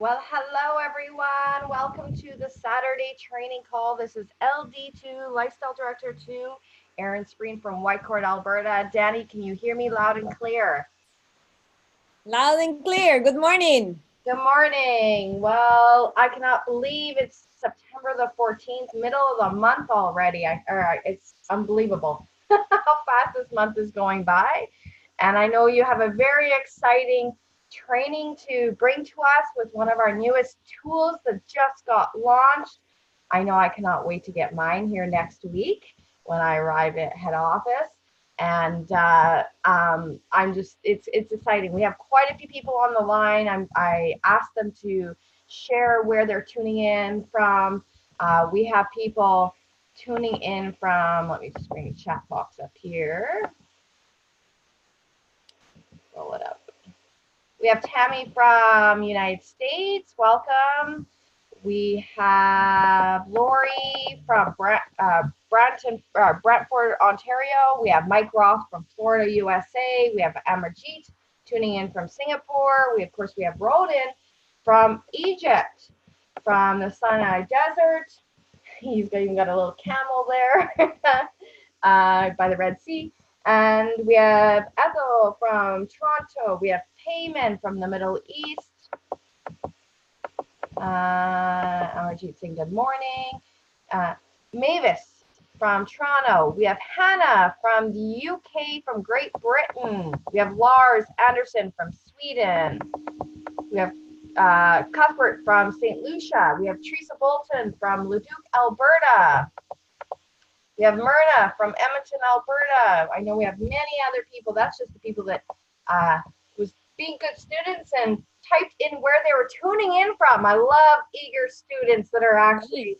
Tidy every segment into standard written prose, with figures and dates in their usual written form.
Well, hello everyone. Welcome to the Saturday training call. This is LD2, Lifestyle Director 2, Erin Spreen from Whitecourt, Alberta. Danny, can you hear me loud and clear? Loud and clear. Good morning. Good morning. Well, I cannot believe it's September the 14th, middle of the month already. It's unbelievable how fast this month is going by. And I know you have a very exciting training to bring to us with one of our newest tools that just got launched. I know I cannot wait to get mine here next week when I arrive at head office. And it's exciting. We have quite a few people on the line. I asked them to share where they're tuning in from. We have people tuning in from, let me just bring the chat box up here. Roll it up. We have Tammy from United States. Welcome. We have Lori from Brantford, Ontario. We have Mike Roth from Florida, USA. We have Amarjeet tuning in from Singapore. Of course, we have Roden from Egypt, from the Sinai Desert. He's even got a little camel there by the Red Sea. And we have Ethel from Toronto. We have Payman from the Middle East. Amarjeet saying good morning. Mavis from Toronto. We have Hannah from the UK, from Great Britain. We have Lars Anderson from Sweden. We have Cuthbert from St. Lucia. We have Teresa Bolton from Leduc, Alberta. We have Myrna from Edmonton, Alberta. I know we have many other people. That's just the people that was being good students and typed in where they were tuning in from. I love eager students that are actually,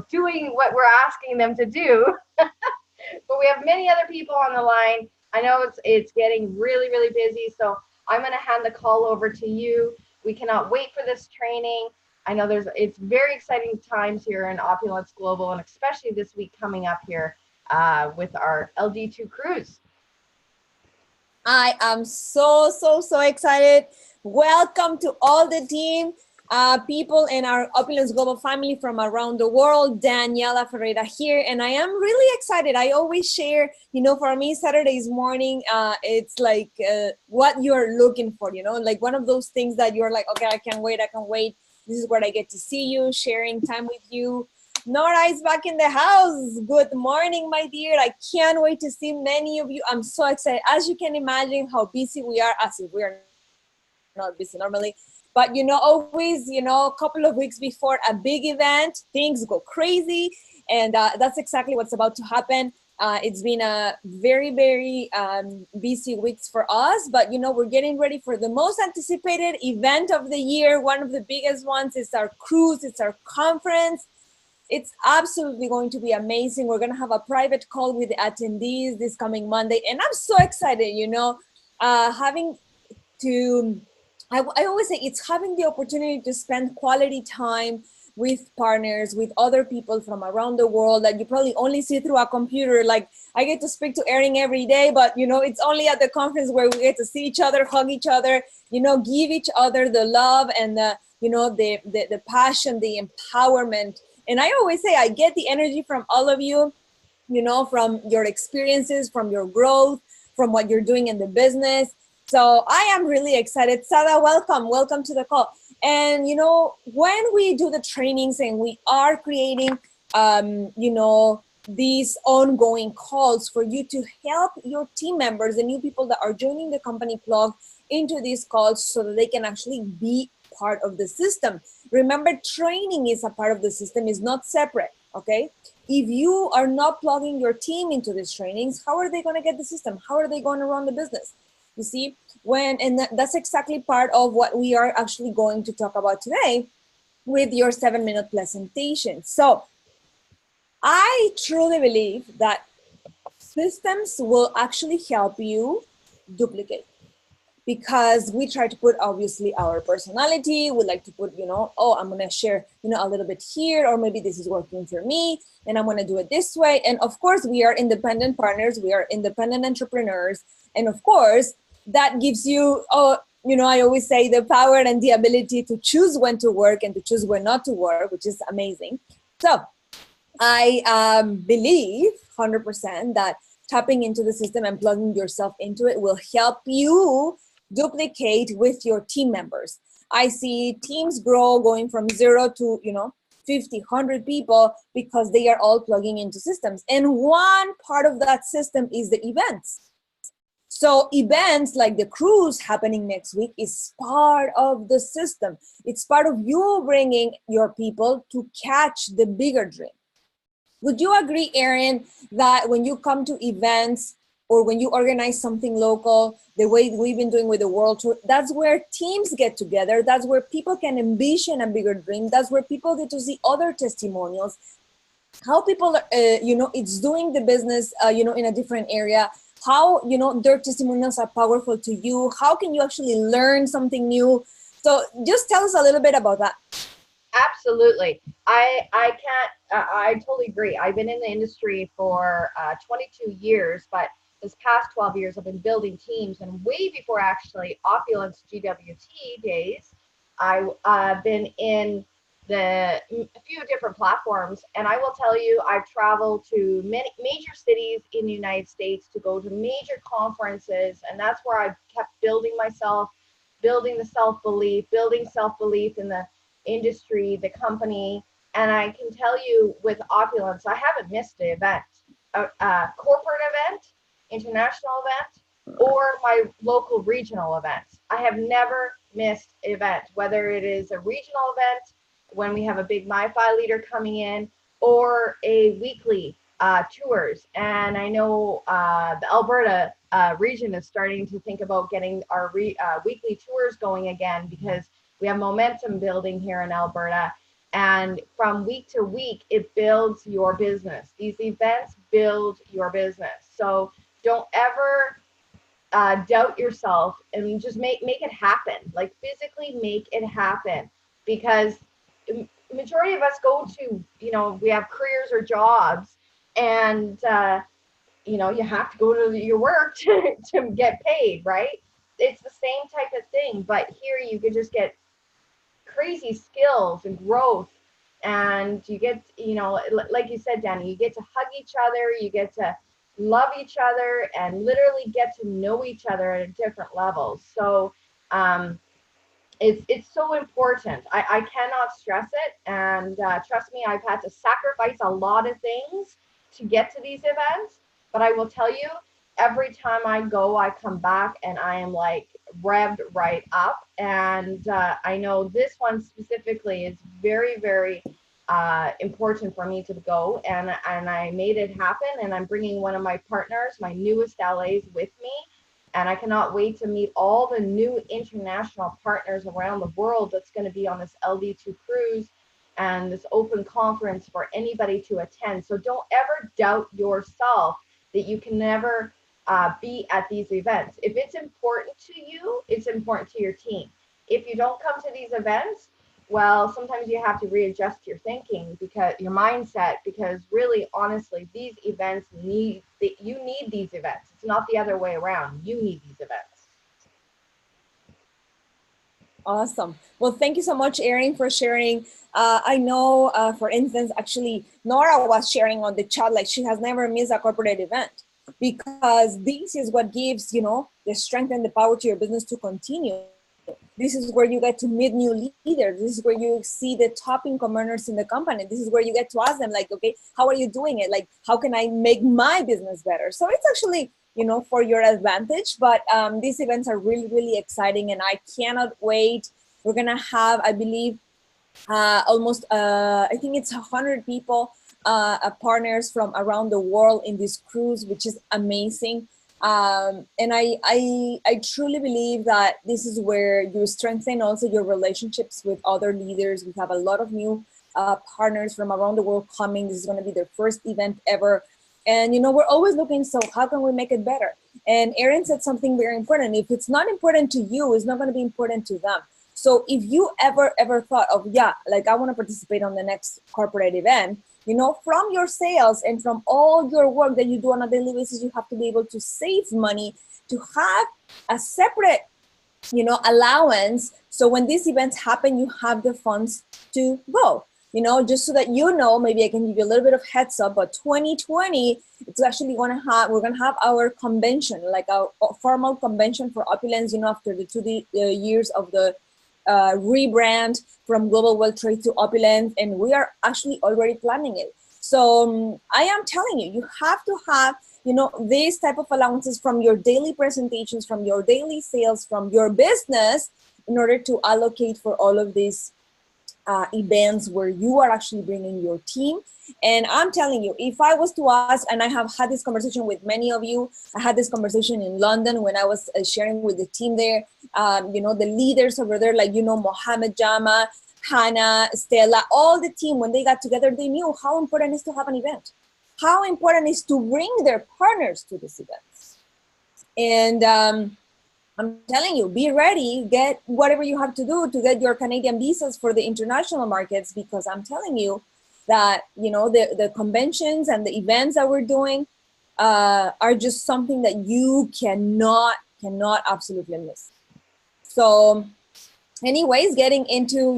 doing what we're asking them to do. But we have many other people on the line. I know it's getting really, really busy. So I'm going to hand the call over to you. We cannot wait for this training. I know it's very exciting times here in Opulence Global, and especially this week coming up here with our LD2 cruise. I am so excited. Welcome to all the team, people in our Opulence Global family from around the world. Daniela Ferreira here, and I am really excited. I always share, for me, Saturdays morning, it's like what you're looking for, like one of those things that you're like, okay, I can't wait. This is where I get to see you, sharing time with you. Nora is back in the house. Good morning, my dear. I can't wait to see many of you. I'm so excited. As you can imagine how busy we are, as if we are not busy normally. But, always, a couple of weeks before a big event, things go crazy. And that's exactly what's about to happen. It's been a very, very busy weeks for us, but we're getting ready for the most anticipated event of the year. One of the biggest ones is our cruise. It's our conference. It's absolutely going to be amazing. We're going to have a private call with the attendees this coming Monday, and I'm so excited. I always say it's having the opportunity to spend quality time with partners, with other people from around the world that you probably only see through a computer. Like I get to speak to Erin every day, but it's only at the conference where we get to see each other, hug each other, give each other the love and the passion, the empowerment. And I always say I get the energy from all of you, from your experiences, from your growth, from what you're doing in the business. So I am really excited. Sada, welcome to the call. And, when we do the trainings and we are creating, these ongoing calls for you to help your team members, the new people that are joining the company, plug into these calls so that they can actually be part of the system. Remember, training is a part of the system, is not separate, okay? If you are not plugging your team into these trainings, how are they going to get the system? How are they going to run the business? You see, that's exactly part of what we are actually going to talk about today with your 7-minute presentation. So I truly believe that systems will actually help you duplicate, because we try to put obviously our personality. We like to put, I'm going to share, a little bit here, or maybe this is working for me and I'm going to do it this way. And of course, we are independent partners. We are independent entrepreneurs. And of course, that gives you, I always say the power and the ability to choose when to work and to choose when not to work, which is amazing. So I believe 100% that tapping into the system and plugging yourself into it will help you duplicate with your team members. I see teams grow going from 0 to, 50, 100 people because they are all plugging into systems. And one part of that system is the events. So events like the cruise happening next week is part of the system. It's part of you bringing your people to catch the bigger dream. Would you agree, Erin, that when you come to events or when you organize something local, the way we've been doing with the World Tour, that's where teams get together. That's where people can envision a bigger dream. That's where people get to see other testimonials, how people, it's doing the business, in a different area, how, their testimonials are powerful to you. How can you actually learn something new? So just tell us a little bit about that. Absolutely. I totally agree. I've been in the industry for 22 years, but this past 12 years I've been building teams, and way before actually Opulence GWT days, I've been in a few different platforms, and I will tell you, I've traveled to many major cities in the United States to go to major conferences, and that's where I've kept building myself, building the self-belief in the industry, the company. And I can tell you with Opulence, I haven't missed an event, a corporate event, international event, or my local regional events. I have never missed an event, whether it is a regional event when we have a big MiFi leader coming in, or a weekly tours. And I know the Alberta region is starting to think about getting our weekly tours going again, because we have momentum building here in Alberta. And from week to week, it builds your business. These events build your business. So don't ever doubt yourself, and just make it happen. Like, physically make it happen, because majority of us go to, we have careers or jobs, and you have to go to your work to get paid, right? It's the same type of thing, but here you could just get crazy skills and growth, and you get, like you said, Danny, you get to hug each other, you get to love each other, and literally get to know each other at a different level. So it's so important. I cannot stress it, and trust me, I've had to sacrifice a lot of things to get to these events, but I will tell you, every time I go, I come back and I am like revved right up. And I know this one specifically is very, very important for me to go, and I made it happen. And I'm bringing one of my partners, my newest LAs, with me. And I cannot wait to meet all the new international partners around the world that's going to be on this LD2 cruise and this open conference for anybody to attend. So don't ever doubt yourself that you can never be at these events. If it's important to you, it's important to your team. If you don't come to these events, well, sometimes you have to readjust your thinking, because your mindset, because really, honestly, these events you need these events. It's not the other way around. You need these events. Awesome. Well, thank you so much, Erin, for sharing. I know, for instance, actually, Nora was sharing on the chat, like she has never missed a corporate event, because this is what gives, the strength and the power to your business to continue. This is where you get to meet new leaders. This is where you see the top income earners in the company. This is where you get to ask them, like, okay, how are you doing it? Like, how can I make my business better? So it's actually, for your advantage. But these events are really, really exciting, and I cannot wait. We're going to have, I believe, almost, I think it's 100 people, partners from around the world in this cruise, which is amazing. And I truly believe that this is where you strengthen also your relationships with other leaders. We have a lot of new partners from around the world coming. This is going to be their first event ever. And, we're always looking, so how can we make it better? And Erin said something very important. If it's not important to you, it's not going to be important to them. So if you ever thought of, like, I want to participate on the next corporate event, from your sales and from all your work that you do on a daily basis, you have to be able to save money to have a separate allowance. So when these events happen, you have the funds to go. Just so that maybe I can give you a little bit of heads up, but 2020, it's actually we're gonna have our convention, like a formal convention for Opulence, after the 2 years of the rebrand from Global World Trade to Opulence, and we are actually already planning it. So I am telling you, you have to have these type of allowances from your daily presentations, from your daily sales, from your business, in order to allocate for all of these events where you are actually bringing your team. And I'm telling you, if I was to ask, and I have had this conversation with many of you, I had this conversation in London when I was sharing with the team there, the leaders over there, like, Mohammed Jama, Hannah, Stella, all the team, when they got together, they knew how important it is to have an event, how important it is to bring their partners to these events. And I'm telling you, be ready, get whatever you have to do to get your Canadian visas for the international markets, because I'm telling you that, the conventions and the events that we're doing are just something that you cannot absolutely miss. So anyways, getting into,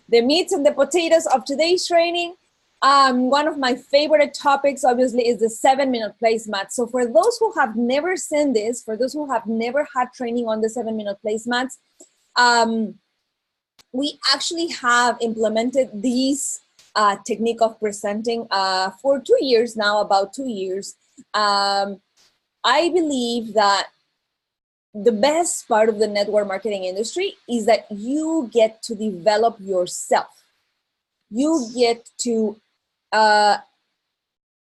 the meats and the potatoes of today's training, one of my favorite topics, obviously, is the 7-minute placemat. So for those who have never seen this, for those who have never had training on the 7-minute placemats, we actually have implemented these technique of presenting for 2 years now, about 2 years. I believe that the best part of the network marketing industry is that you get to develop yourself. You get to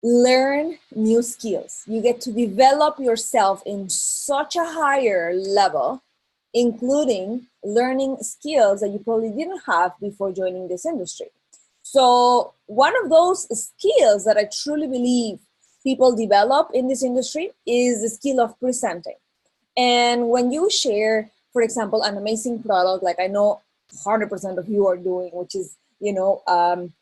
learn new skills. You get to develop yourself in such a higher level, including learning skills that you probably didn't have before joining this industry. So one of those skills that I truly believe people develop in this industry is the skill of presenting. And when you share, for example, an amazing product, like I know 100% of you are doing, which is,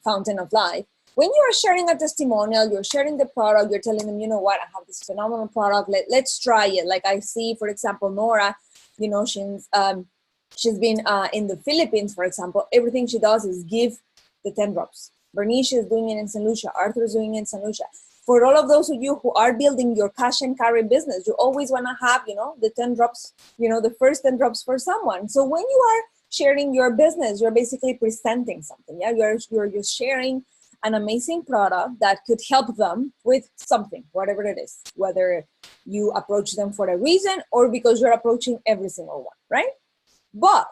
Fountain of Life. When you are sharing a testimonial, you're sharing the product, you're telling them, what, I have this phenomenal product, let's try it. Like I see, for example, Nora, she's been in the Philippines, for example. Everything she does is give the 10 drops. Bernice is doing it in St. Lucia. Arthur is doing it in St. Lucia. For all of those of you who are building your cash and carry business, you always want to have, the 10 drops, the first 10 drops for someone. So when you are sharing your business, you're basically presenting something. Yeah, you're sharing an amazing product that could help them with something, whatever it is, whether you approach them for a reason or because you're approaching every single one, right? But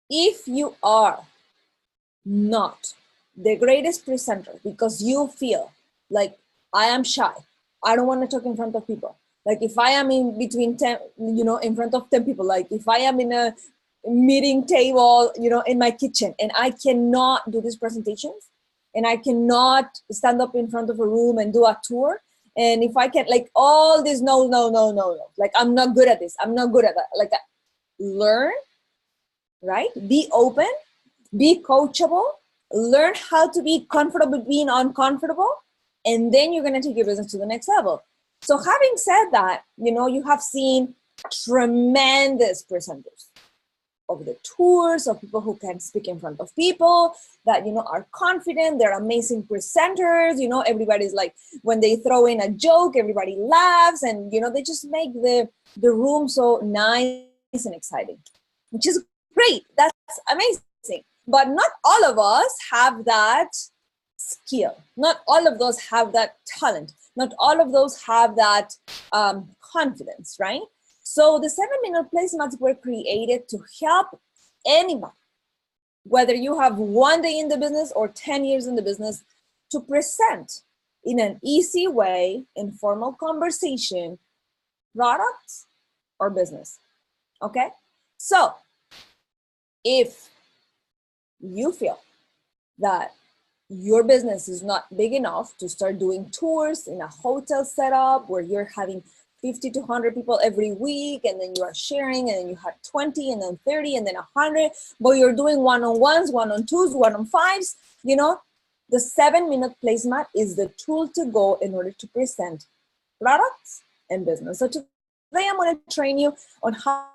if you are not the greatest presenter because you feel like, I am shy, I don't want to talk in front of people. Like if I am in between 10, in front of 10 people, like if I am in a meeting table, in my kitchen, and I cannot do these presentations, and I cannot stand up in front of a room and do a tour, and if I can, like all this, no, like I'm not good at this, I'm not good at that. Like learn, right? Be open, be coachable, learn how to be comfortable being uncomfortable, and then you're going to take your business to the next level. So having said that, you have seen tremendous presenters of the tours, of people who can speak in front of people, that, are confident, they're amazing presenters, everybody's like, when they throw in a joke, everybody laughs, and, they just make the room so nice and exciting, which is great. That's amazing. But not all of us have that skill. Not all of those have that talent. Not all of those have that confidence, right? So the 7-minute placemats were created to help anybody, whether you have 1 day in the business or 10 years in the business, to present in an easy way, informal conversation, products or business. Okay? So if you feel that your business is not big enough to start doing tours in a hotel setup where you're having 50 to 100 people every week, and then you are sharing, and then you have 20, and then 30, and then 100, but you're doing one-on-ones, one-on-twos, one-on-fives, the 7-minute placemat is the tool to go in order to present products and business. So today I'm going to train you on how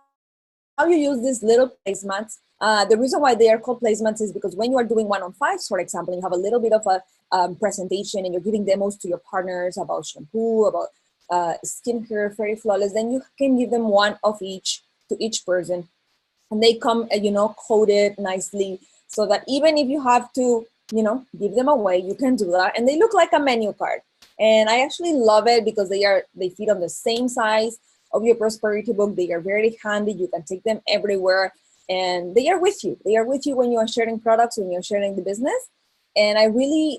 you use these little placemats. The reason why they are called placemats is because when you are doing one-on-fives, for example, and you have a little bit of a presentation and you're giving demos to your partners about shampoo, about skincare, Fairy Flawless, then you can give them one of each to each person. And they come, coded nicely so that even if you have to, give them away, you can do that. And they look like a menu card. And I actually love it because they fit on the same size of your prosperity book. They are very handy. You can take them everywhere. And they are with you. They are with you when you are sharing products, when you're sharing the business. And I really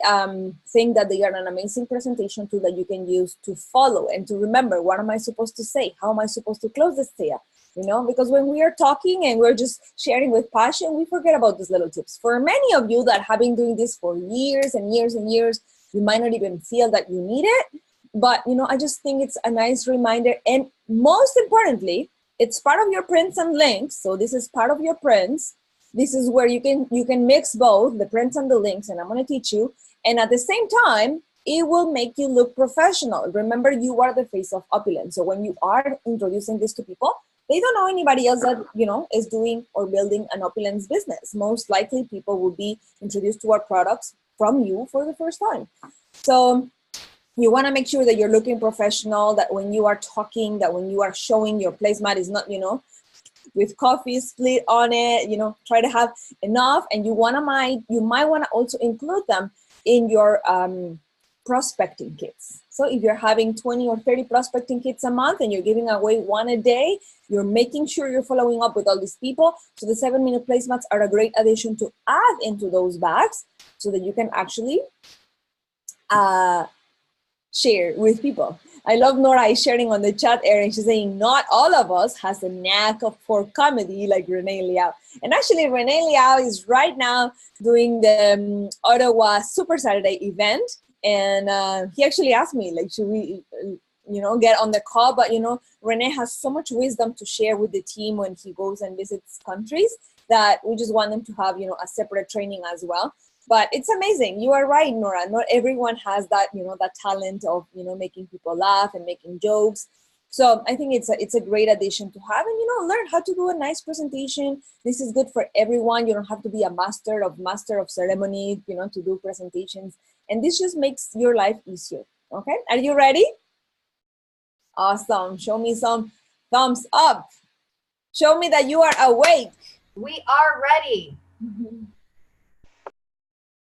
think that they are an amazing presentation tool that you can use to follow and to remember, what am I supposed to say? How am I supposed to close this sale? Because when we are talking and we're just sharing with passion, we forget about these little tips. For many of you that have been doing this for years and years and years, you might not even feel that you need it. But, I just think it's a nice reminder. And most importantly, it's part of your prints and links. So this is part of your prints. This is where you can mix both the prints and the links, and I'm going to teach you. And at the same time, it will make you look professional. Remember, you are the face of Opulence. So when you are introducing this to people, they don't know anybody else that, is doing or building an Opulence business. Most likely people will be introduced to our products from you for the first time. So you want to make sure that you're looking professional, that when you are talking, that when you are showing your placemat is not, with coffee split on it, try to have enough. And you might want to also include them in your prospecting kits. So if you're having 20 or 30 prospecting kits a month and you're giving away one a day, you're making sure you're following up with all these people. So the 7-minute placemats are a great addition to add into those bags so that you can actually share with people. I love Nora is sharing on the chat area. She's saying not all of us has a knack for comedy like Renee Liao. And actually Renee Liao is right now doing the Ottawa Super Saturday event. And he actually asked me, like, should we, get on the call? But, Renee has so much wisdom to share with the team when he goes and visits countries that we just want them to have, a separate training as well. But it's amazing. You are right, Nora. Not everyone has that, that talent of, making people laugh and making jokes. So I think it's a great addition to have, and, learn how to do a nice presentation. This is good for everyone. You don't have to be a master of ceremony, to do presentations. And this just makes your life easier. Okay. Are you ready? Awesome. Show me some thumbs up. Show me that you are awake. We are ready.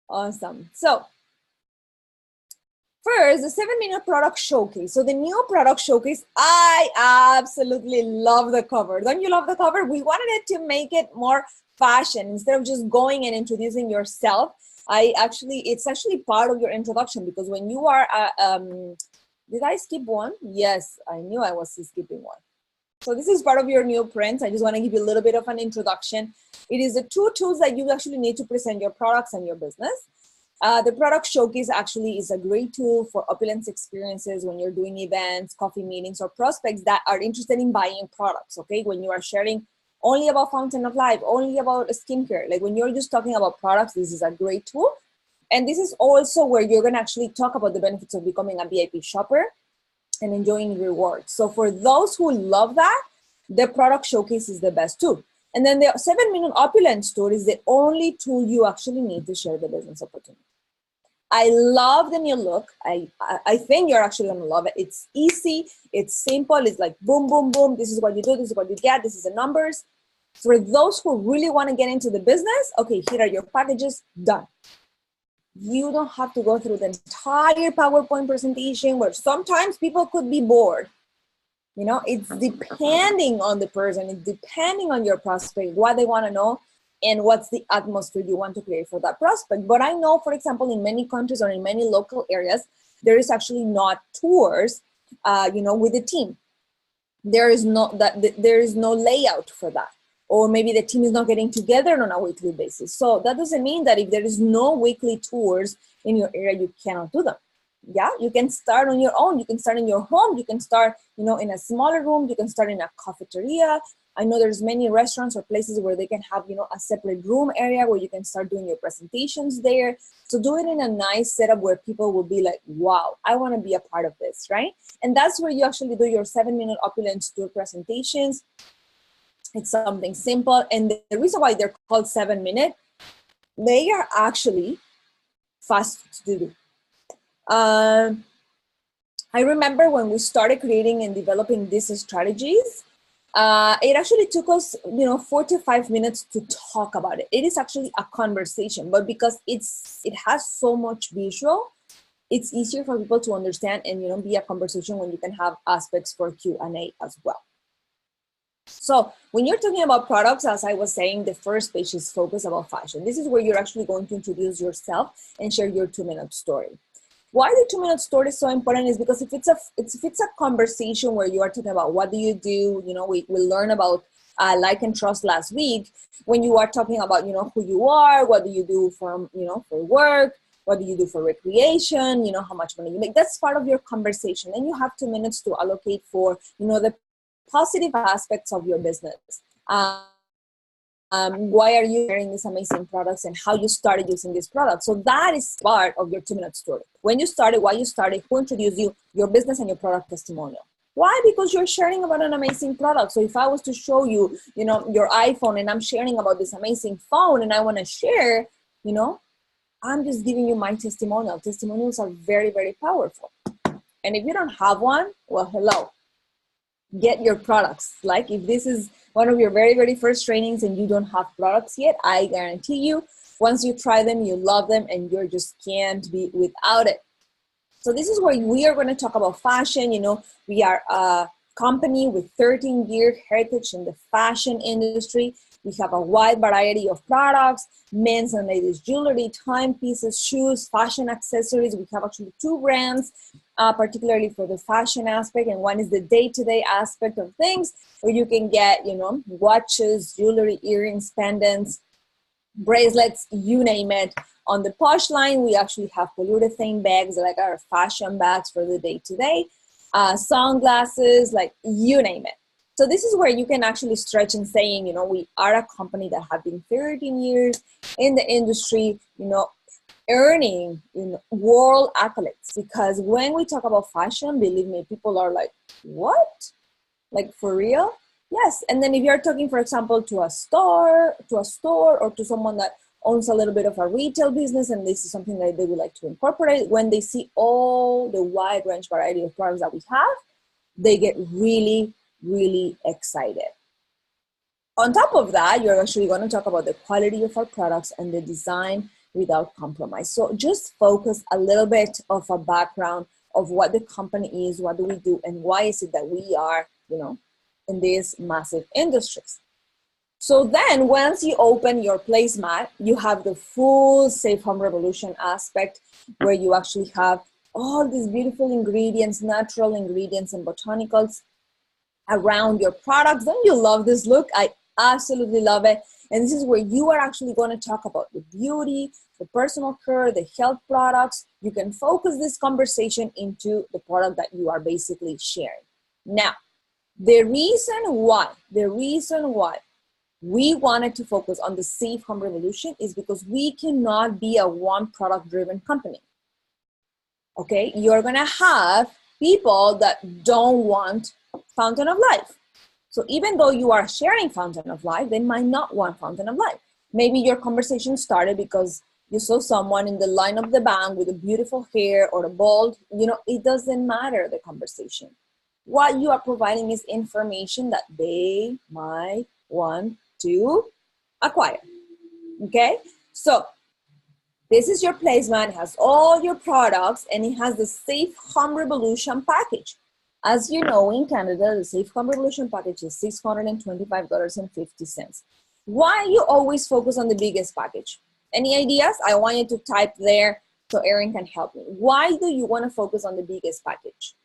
Awesome. So first, the 7-minute product showcase. So the new product showcase, I absolutely love the cover. Don't you love the cover? We wanted it to make it more fashion. Instead of just going and introducing yourself, it's actually part of your introduction, because when you are, did I skip one? Yes, I knew I was skipping one. So this is part of your new print. I just want to give you a little bit of an introduction. It is the 2 tools that you actually need to present your products and your business. The product showcase actually is a great tool for Opulence experiences when you're doing events, coffee meetings, or prospects that are interested in buying products, okay? When you are sharing only about Fountain of Life, only about skincare, like when you're just talking about products, this is a great tool. And this is also where you're gonna actually talk about the benefits of becoming a VIP shopper and enjoying rewards. So for those who love that, the product showcase is the best tool. And then the 7-minute Opulence tool is the only tool you actually need to share the business opportunity. I love the new look. I think you're actually gonna love it. It's easy, it's simple, it's like boom, boom, boom. This is what you do, this is what you get, this is the numbers. For those who really wanna get into the business, okay, here are your packages, done. You don't have to go through the entire PowerPoint presentation where sometimes people could be bored. It's depending on the person, it's depending on your prospect, what they want to know, and what's the atmosphere you want to create for that prospect. But I know, for example, in many countries or in many local areas, there is actually not tours, with the team. There is no layout for that. Or maybe the team is not getting together on a weekly basis. So that doesn't mean that if there is no weekly tours in your area, you cannot do them. Yeah, you can start on your own. You can start in your home. You can start, in a smaller room. You can start in a cafeteria. I know there's many restaurants or places where they can have, you know, a separate room area where you can start doing your presentations there. So do it in a nice setup where people will be like, wow, I want to be a part of this, right? And that's where you actually do your 7-minute Opulence tour presentations. It's something simple. And the reason why they're called 7-minute, they are actually fast to do. I remember when we started creating and developing these strategies, it actually took us, you know, 4 to 5 minutes to talk about it. It is actually a conversation, but because it has so much visual, it's easier for people to understand and, you know, be a conversation when you can have aspects for Q&A as well. So when you're talking about products, as I was saying, the first page is focused about fashion. This is where you're actually going to introduce yourself and share your 2-minute story. Why the 2-minute story is so important is because if it's a conversation where you are talking about what do you do, you know, we learned about like and trust last week. When you are talking about, you know, who you are, what do you do for, you know, for work, what do you do for recreation, you know, how much money you make, that's part of your conversation. And you have 2 minutes to allocate for, you know, the positive aspects of your business. Why are you sharing these amazing products and how you started using these products? So that is part of your 2-minute story. When you started, why you started, who introduced you, your business and your product testimonial. Why? Because you're sharing about an amazing product. So if I was to show you, you know, your iPhone and I'm sharing about this amazing phone and I want to share, you know, I'm just giving you my testimonial. Testimonials are very, very powerful. And if you don't have one, well, hello. Get your products. Like if this is one of your very, very first trainings and you don't have products yet, I guarantee you, once you try them, you love them and you just can't be without it. So this is where we are going to talk about fashion. You know, we are a company with 13-year heritage in the fashion industry. We have a wide variety of products, men's and ladies jewelry, timepieces, shoes, fashion accessories. We have actually 2 brands, particularly for the fashion aspect. And one is the day-to-day aspect of things where you can get, you know, watches, jewelry, earrings, pendants, bracelets, you name it. On the posh line, we actually have polyurethane bags, like our fashion bags for the day-to-day, sunglasses, like you name it. So this is where you can actually stretch and saying, you know, we are a company that have been 13 years in the industry, you know, earning, you know, world accolades. Because when we talk about fashion, believe me, people are like, what? Like for real? Yes. And then if you're talking, for example, to a store or to someone that owns a little bit of a retail business, and this is something that they would like to incorporate, when they see all the wide range variety of products that we have, they get really, really excited. On top of that, you're actually going to talk about the quality of our products and the design without compromise. So just focus a little bit of a background of what the company is, what do we do, and why is it that we are, you know, in these massive industries. So then once you open your placemat, you have the full Safe Home Revolution aspect where you actually have all these beautiful ingredients, natural ingredients and botanicals around your products. Don't you love this look? I absolutely love it. And this is where you are actually going to talk about the beauty, the personal care, the health products. You can focus this conversation into the product that you are basically sharing. Now, the reason why we wanted to focus on the Safe Home Revolution is because we cannot be a one product driven company. Okay, you're gonna have people that don't want Fountain of Life. So even though you are sharing Fountain of Life, they might not want Fountain of Life. Maybe your conversation started because you saw someone in the line of the bank with a beautiful hair or a bald, you know, it doesn't matter the conversation. What you are providing is information that they might want to acquire. Okay, so this is your placemat. It has all your products and it has the Safe Home Revolution package. As you know, in Canada, the Safe Home Revolution package is $625.50. Why you always focus on the biggest package? Any ideas? I want you to type there so Erin can help me. Why do you want to focus on the biggest package?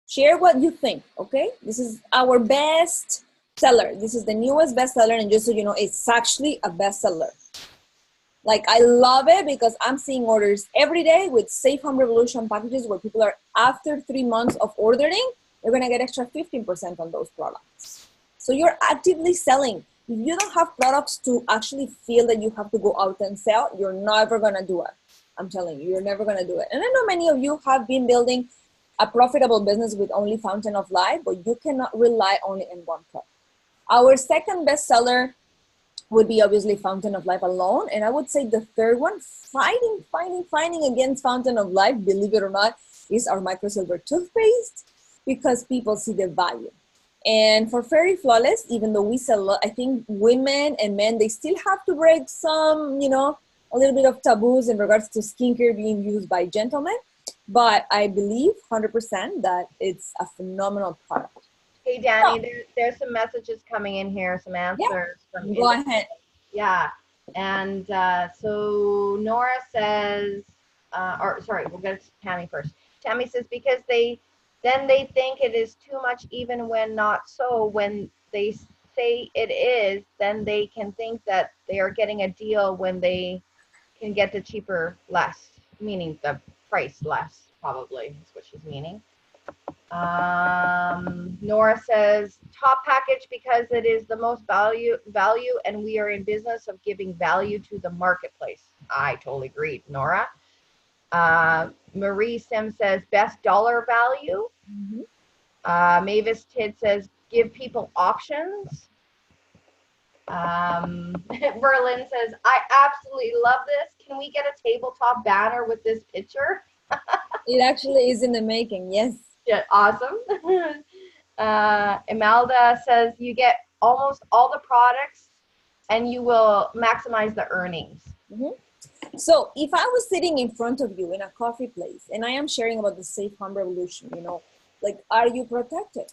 Share what you think, okay? This is our best seller. This is the newest bestseller, and just so you know, it's actually a bestseller. Like, I love it because I'm seeing orders every day with Safe Home Revolution packages where people are, after 3 months of ordering, they're gonna get extra 15% on those products. So you're actively selling. If you don't have products to actually feel that you have to go out and sell, you're never gonna do it. I'm telling you, you're never gonna do it. And I know many of you have been building a profitable business with only Fountain of Life, but you cannot rely only on one product. Our second bestseller would be obviously Fountain of Life alone. And I would say the third one, fighting against Fountain of Life, believe it or not, is our microsilver toothpaste, because people see the value. And for Fairy Flawless, even though we sell a lot, I think women and men, they still have to break some, a little bit of taboos in regards to skincare being used by gentlemen. But I believe 100% that it's a phenomenal product. Hey, Danny, there's some messages coming in here, some answers from Go ahead. Yeah. And so Nora says, we'll get to Tammy first. Tammy says, because they think it is too much even when not so. When they say it is, then they can think that they are getting a deal when they can get the cheaper less, meaning the price less, probably is what she's meaning. Nora says, top package because it is the most value, and we are in business of giving value to the marketplace. I totally agree, Nora. Marie Sim says, best dollar value. Mavis Tid says, give people options. Berlin says, I absolutely love this. Can we get a tabletop banner with this picture? It actually is in the making, yes. Yeah, awesome. Imelda says, you get almost all the products and you will maximize the earnings. So if I was sitting in front of you in a coffee place and I am sharing about the safe home revolution, like, are you protected?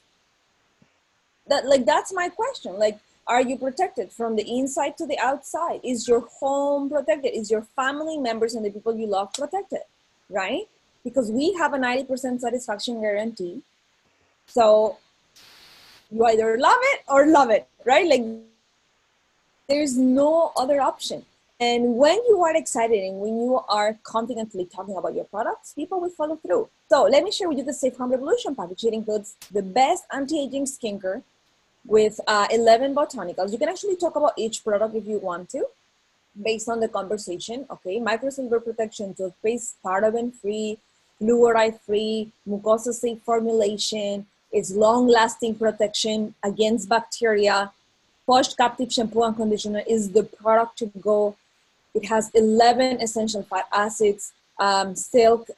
That's my question. Like, are you protected from the inside to the outside? Is your home protected? Is your family members and the people you love protected, right? Because we have a 90% satisfaction guarantee. So you either love it, right? Like, there's no other option. And when you are excited and when you are confidently talking about your products, people will follow through. So let me share with you the Safe Home Revolution package. It includes the best anti-aging skincare with 11 botanicals. You can actually talk about each product if you want to, based on the conversation. Okay, microsilver protection toothpaste, paraben-free, fluoride-free, mucosa-safe formulation. It's long-lasting protection against bacteria. Post Captive shampoo and conditioner is the product to go. It has 11 essential fat acids, silk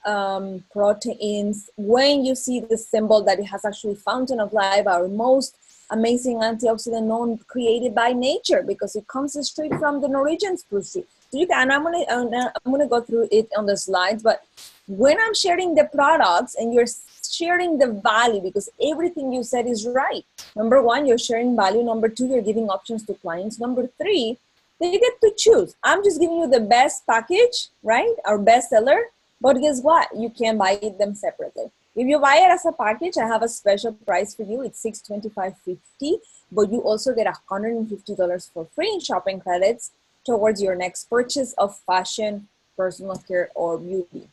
proteins. When you see the symbol that it has actually Fountain of Life, our most amazing antioxidant known, created by nature, because it comes straight from the Norwegian spruce tree. So you can, I'm gonna go through it on the slides, but when I'm sharing the products and you're sharing the value, because everything you said is right. Number one, you're sharing value. Number two, you're giving options to clients. Number three, they get to choose. I'm just giving you the best package, right? Our best seller. But guess what? You can buy them separately. If you buy it as a package, I have a special price for you. It's $625.50, but you also get $150 for free in shopping credits towards your next purchase of fashion, personal care, or beauty.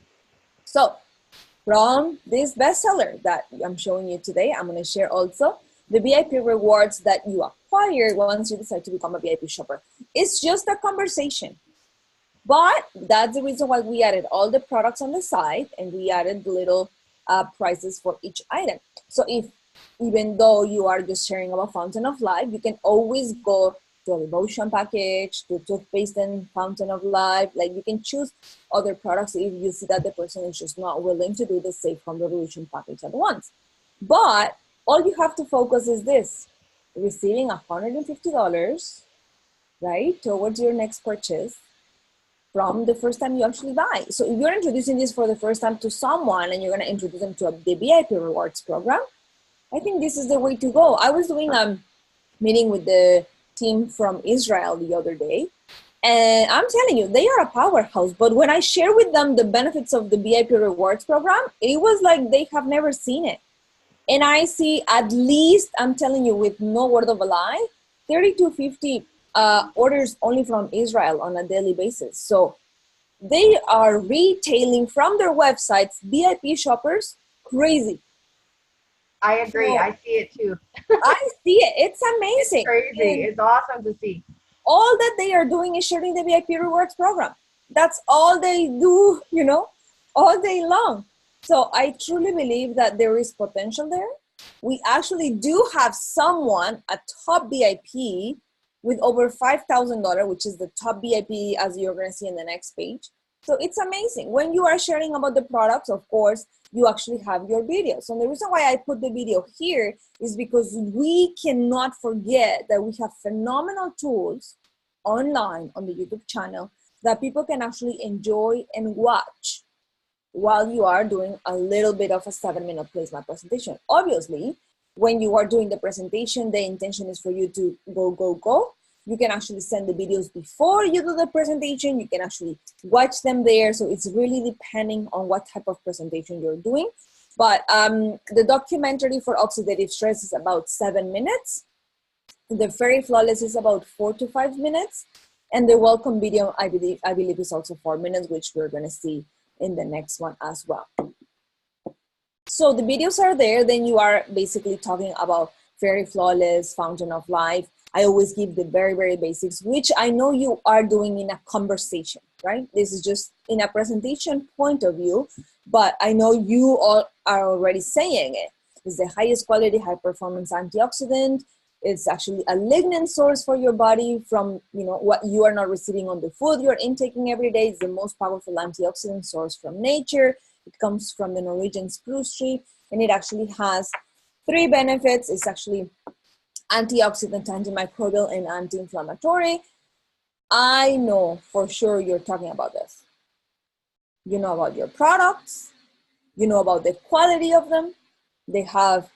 So from this bestseller that I'm showing you today, I'm going to share also the VIP rewards that you acquire once you decide to become a VIP shopper. It's just a conversation. But that's the reason why we added all the products on the side, and we added the little prices for each item. So if, even though you are just sharing about Fountain of Life, you can always go to a devotion package, to toothpaste and Fountain of Life. Like, you can choose other products if you see that the person is just not willing to do the Safe Home Revolution package at once. But all you have to focus is this: receiving $150, right, towards your next purchase from the first time you actually buy. So if you're introducing this for the first time to someone and you're going to introduce them to the VIP rewards program, I think this is the way to go. I was doing a meeting with the team from Israel the other day, and I'm telling you, they are a powerhouse. But when I share with them the benefits of the VIP rewards program, it was like they have never seen it. And I see at least, I'm telling you with no word of a lie, 30 to 50 orders only from Israel on a daily basis. So they are retailing from their websites, VIP shoppers, crazy. I agree. So I see it too. I see it. It's It's amazing. crazy. And It's awesome to see. all that they are doing is sharing the VIP rewards program. That's all they do, all day long. So I truly believe that there is potential there. We actually do have someone, a top VIP with over $5,000, which is the top VIP as you're going to see in the next page. So it's amazing. When you are sharing about the products, of course, you actually have your videos. And the reason why I put the video here is because we cannot forget that we have phenomenal tools online on the YouTube channel that people can actually enjoy and watch while you are doing a little bit of a 7-minute placemat presentation. Obviously, when you are doing the presentation, the intention is for you to go, go, go. You can actually send the videos before you do the presentation. You can actually watch them there. So it's really depending on what type of presentation you're doing. But the documentary for oxidative stress is about 7 minutes. The Very Flawless is about 4 to 5 minutes. And the welcome video, I believe is also 4 minutes, which we're going to see in the next one as well. So the videos are there. Then you are basically talking about Very Flawless, Fountain of Life. I always give the very, very basics, which I know you are doing in a conversation, right? This is just in a presentation point of view, but I know you all are already saying it. It's the highest quality, high performance antioxidant. It's actually a lignin source for your body from what you are not receiving on the food you're intaking every day. It's the most powerful antioxidant source from nature. It comes from the Norwegian spruce tree, and it actually has 3 benefits. It's actually antioxidant, antimicrobial, and anti-inflammatory. I know for sure you're talking about this. You know about your products. You know about the quality of them. They have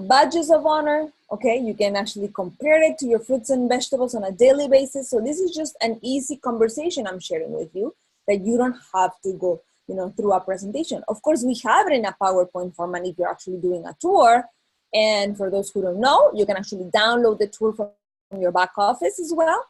badges of honor. Okay, you can actually compare it to your fruits and vegetables on a daily basis. So this is just an easy conversation I'm sharing with you that you don't have to go, through a presentation. Of course, we have it in a PowerPoint format if you're actually doing a tour. And for those who don't know, you can actually download the tool from your back office as well.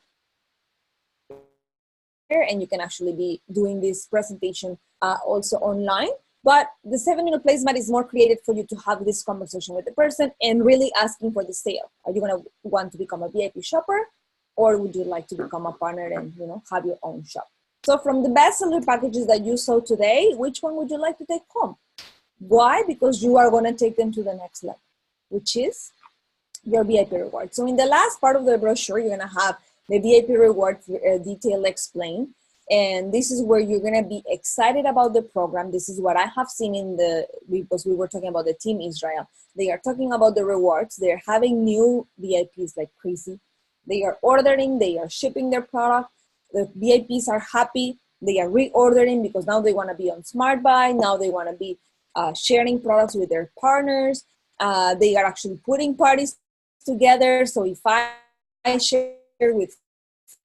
And you can actually be doing this presentation also online. But the 7-minute placemat is more created for you to have this conversation with the person and really asking for the sale. Are you going to want to become a VIP shopper, or would you like to become a partner and have your own shop? So from the bestseller packages that you saw today, which one would you like to take home? Why? Because you are going to take them to the next level, which is your VIP reward. So in the last part of the brochure, you're going to have the VIP reward detail explained. And this is where you're going to be excited about the program. This is what I have seen because we were talking about the Team Israel. They are talking about the rewards. They're having new VIPs like crazy. They are ordering, they are shipping their product. The VIPs are happy. They are reordering because now they want to be on Smart Buy. Now they want to be sharing products with their partners. They are actually putting parties together. So if I share with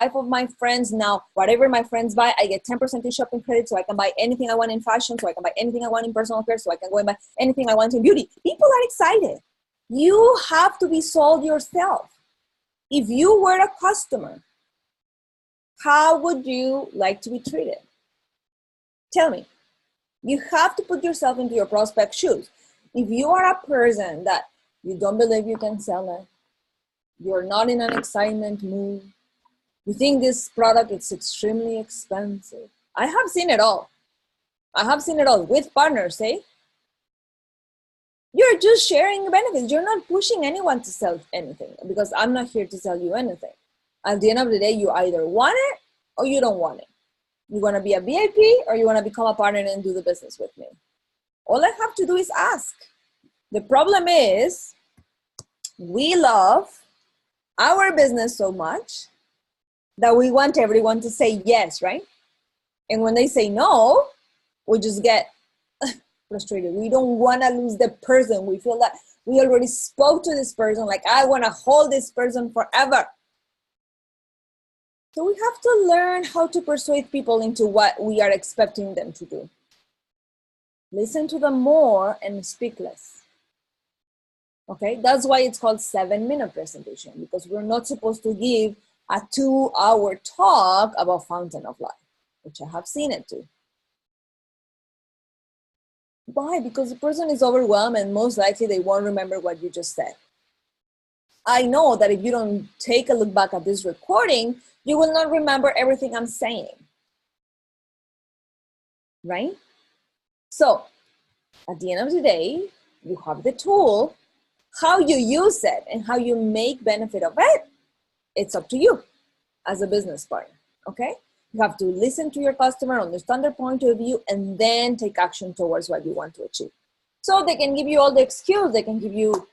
5 of my friends, now whatever my friends buy, I get 10% in shopping credit, so I can buy anything I want in fashion, so I can buy anything I want in personal care, so I can go and buy anything I want in beauty. People are excited. You have to be sold yourself. If you were a customer, how would you like to be treated? Tell me. You have to put yourself into your prospect's shoes. If you are a person that you don't believe you can sell it, you're not in an excitement mood, you think this product is extremely expensive. I have seen it all. I have seen it all with partners, eh? You're just sharing benefits. You're not pushing anyone to sell anything because I'm not here to sell you anything. At the end of the day, you either want it or you don't want it. You want to be a VIP or you want to become a partner and do the business with me. All I have to do is ask. The problem is we love our business so much that we want everyone to say yes, right? And when they say no, we just get frustrated. We don't want to lose the person. We feel that we already spoke to this person, like I want to hold this person forever. So we have to learn how to persuade people into what we are expecting them to do. Listen to them more and speak less. Okay, that's why it's called 7-minute presentation, because we're not supposed to give a 2-hour talk about Fountain of Life, which I have seen it too. Why? Because the person is overwhelmed and most likely they won't remember what you just said. I know that if you don't take a look back at this recording, you will not remember everything I'm saying, right? So at the end of the day, you have the tool. How you use it and how you make benefit of it, it's up to you as a business partner, okay? You have to listen to your customer, understand their point of view, and then take action towards what you want to achieve. So they can give you all the excuse. They can give you,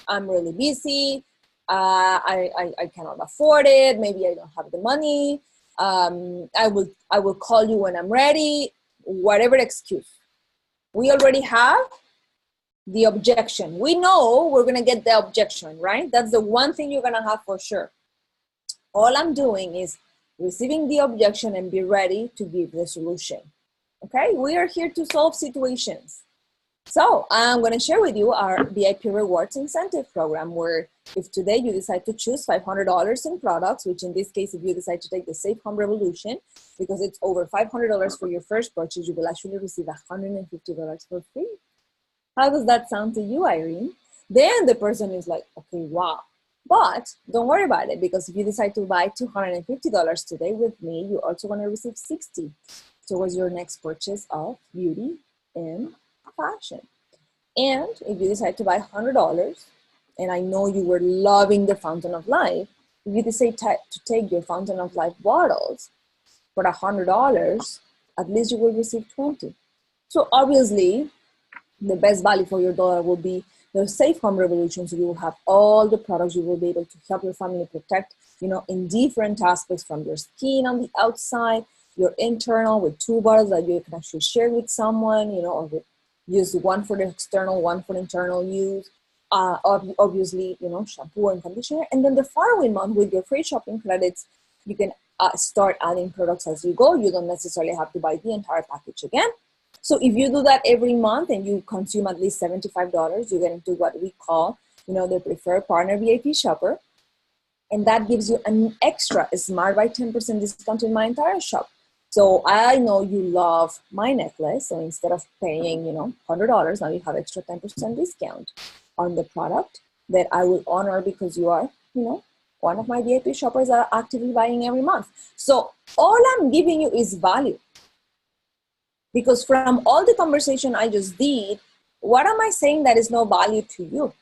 I'm really busy. I cannot afford it. Maybe I don't have the money. I will call you when I'm ready. Whatever excuse. We already have the objection. We know we're going to get the objection, right? That's the one thing you're going to have for sure. All I'm doing is receiving the objection and be ready to give the solution. Okay, we are here to solve situations. So I'm going to share with you our VIP Rewards Incentive Program, where if today you decide to choose $500 in products, which in this case, if you decide to take the Safe Home Revolution, because it's over $500 for your first purchase, you will actually receive $150 for free. How does that sound to you, Irene? Then the person is like, okay, wow. But don't worry about it, because if you decide to buy $250 today with me, you're also going to receive $60 towards your next purchase of beauty and fashion. And if you decide to buy $100, and I know you were loving the Fountain of Life, if you decide to take your Fountain of Life bottles for $100, at least you will receive 20. So obviously, the best value for your dollar will be the Safe Home Revolution. So you will have all the products. You will be able to help your family protect, in different aspects, from your skin on the outside, your internal, with 2 bottles that you can actually share with someone, or use one for the external, one for internal use. Obviously, shampoo and conditioner. And then the following month, with your free shopping credits, you can start adding products as you go. You don't necessarily have to buy the entire package again. So if you do that every month and you consume at least $75, you get into what we call, the preferred partner VIP shopper. And that gives you an extra Smart by 10% discount in my entire shop. So I know you love my necklace. So instead of paying, $100, now you have extra 10% discount on the product that I will honor, because you are, one of my VIP shoppers that are actively buying every month. So all I'm giving you is value. Because from all the conversation I just did, what am I saying that is no value to you?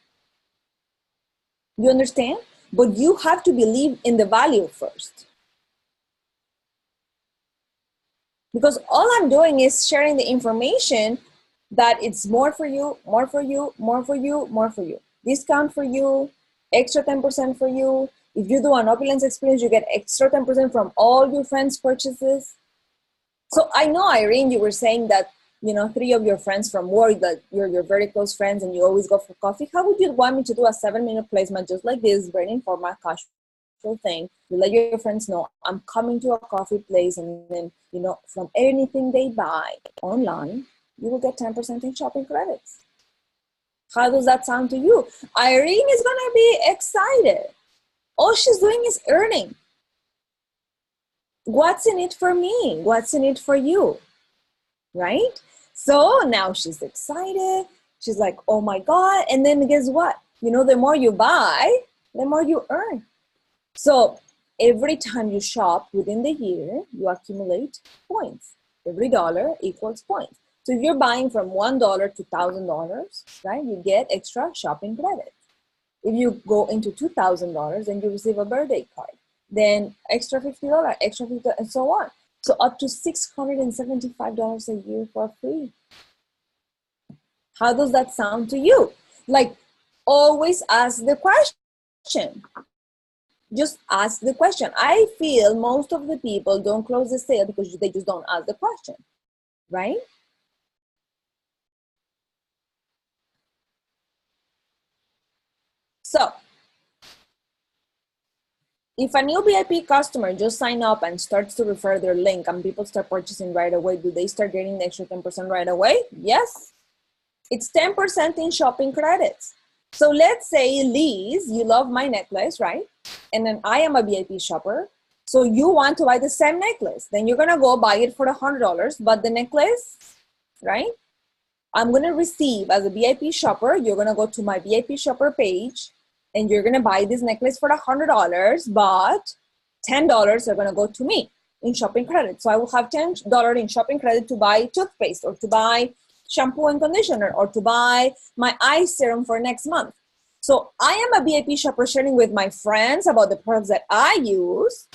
You understand? But you have to believe in the value first. Because all I'm doing is sharing the information that it's more for you, more for you, more for you, more for you. Discount for you, extra 10% for you. If you do an Opulence experience, you get extra 10% from all your friends' purchases. So I know, Irene, you were saying that, 3 of your friends from work, that you're your very close friends and you always go for coffee. How would you want me to do a 7-minute placement just like this, very informal, casual thing? You let your friends know I'm coming to a coffee place, and then, from anything they buy online, you will get 10% in shopping credits. How does that sound to you? Irene is going to be excited. All she's doing is earning. What's in it for me? What's in it for you? Right? So now she's excited. She's like, oh my God. And then guess what? The more you buy, the more you earn. So every time you shop within the year, you accumulate points. Every dollar equals points. So if you're buying from $1 to $1,000, right, you get extra shopping credit. If you go into $2,000, then you receive a birthday card. Then extra $50, extra $50, and so on. So up to $675 a year for free. How does that sound to you? Like, always ask the question. Just ask the question. I feel most of the people don't close the sale because they just don't ask the question, right? So if a new VIP customer just sign up and starts to refer their link and people start purchasing right away, do they start getting the extra 10% right away? Yes. It's 10% in shopping credits. So let's say, Liz, you love my necklace, right? And then I am a VIP shopper. So you want to buy the same necklace. Then you're going to go buy it for $100, but the necklace, right, I'm going to receive as a VIP shopper, you're going to go to my VIP shopper page and you're going to buy this necklace for $100, but $10 are going to go to me in shopping credit. So I will have $10 in shopping credit to buy toothpaste or to buy shampoo and conditioner or to buy my eye serum for next month. So I am a VIP shopper sharing with my friends about the products that I use.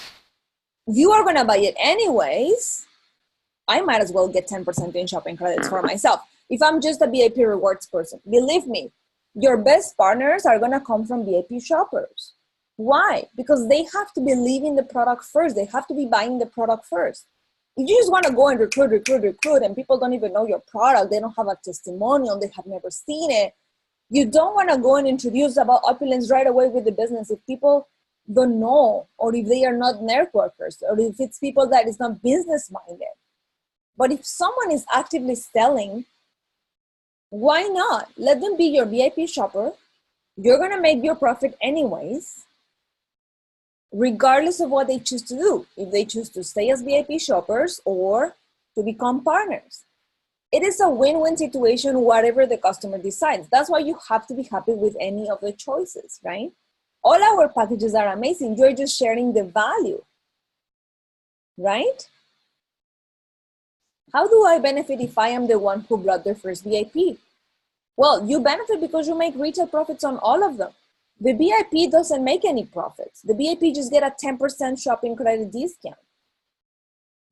You are going to buy it anyways. I might as well get 10% in shopping credits for myself. If I'm just a VIP rewards person, believe me, your best partners are going to come from VIP shoppers. Why? Because they have to believe in the product first. They have to be buying the product first. If you just want to go and recruit, and people don't even know your product, they don't have a testimonial, they have never seen it, you don't want to go and introduce about Opulence right away with the business if people don't know, or if they are not networkers, or if it's people that is not business minded. But if someone is actively selling, why not? Let them be your VIP shopper. You're going to make your profit anyways, regardless of what they choose to do. If they choose to stay as VIP shoppers or to become partners. It is a win-win situation, whatever the customer decides. That's why you have to be happy with any of the choices, right? All our packages are amazing. You're just sharing the value, right? How do I benefit if I am the one who brought their first VIP? Well, you benefit because you make retail profits on all of them. The VIP doesn't make any profits. The VIP just get a 10% shopping credit discount,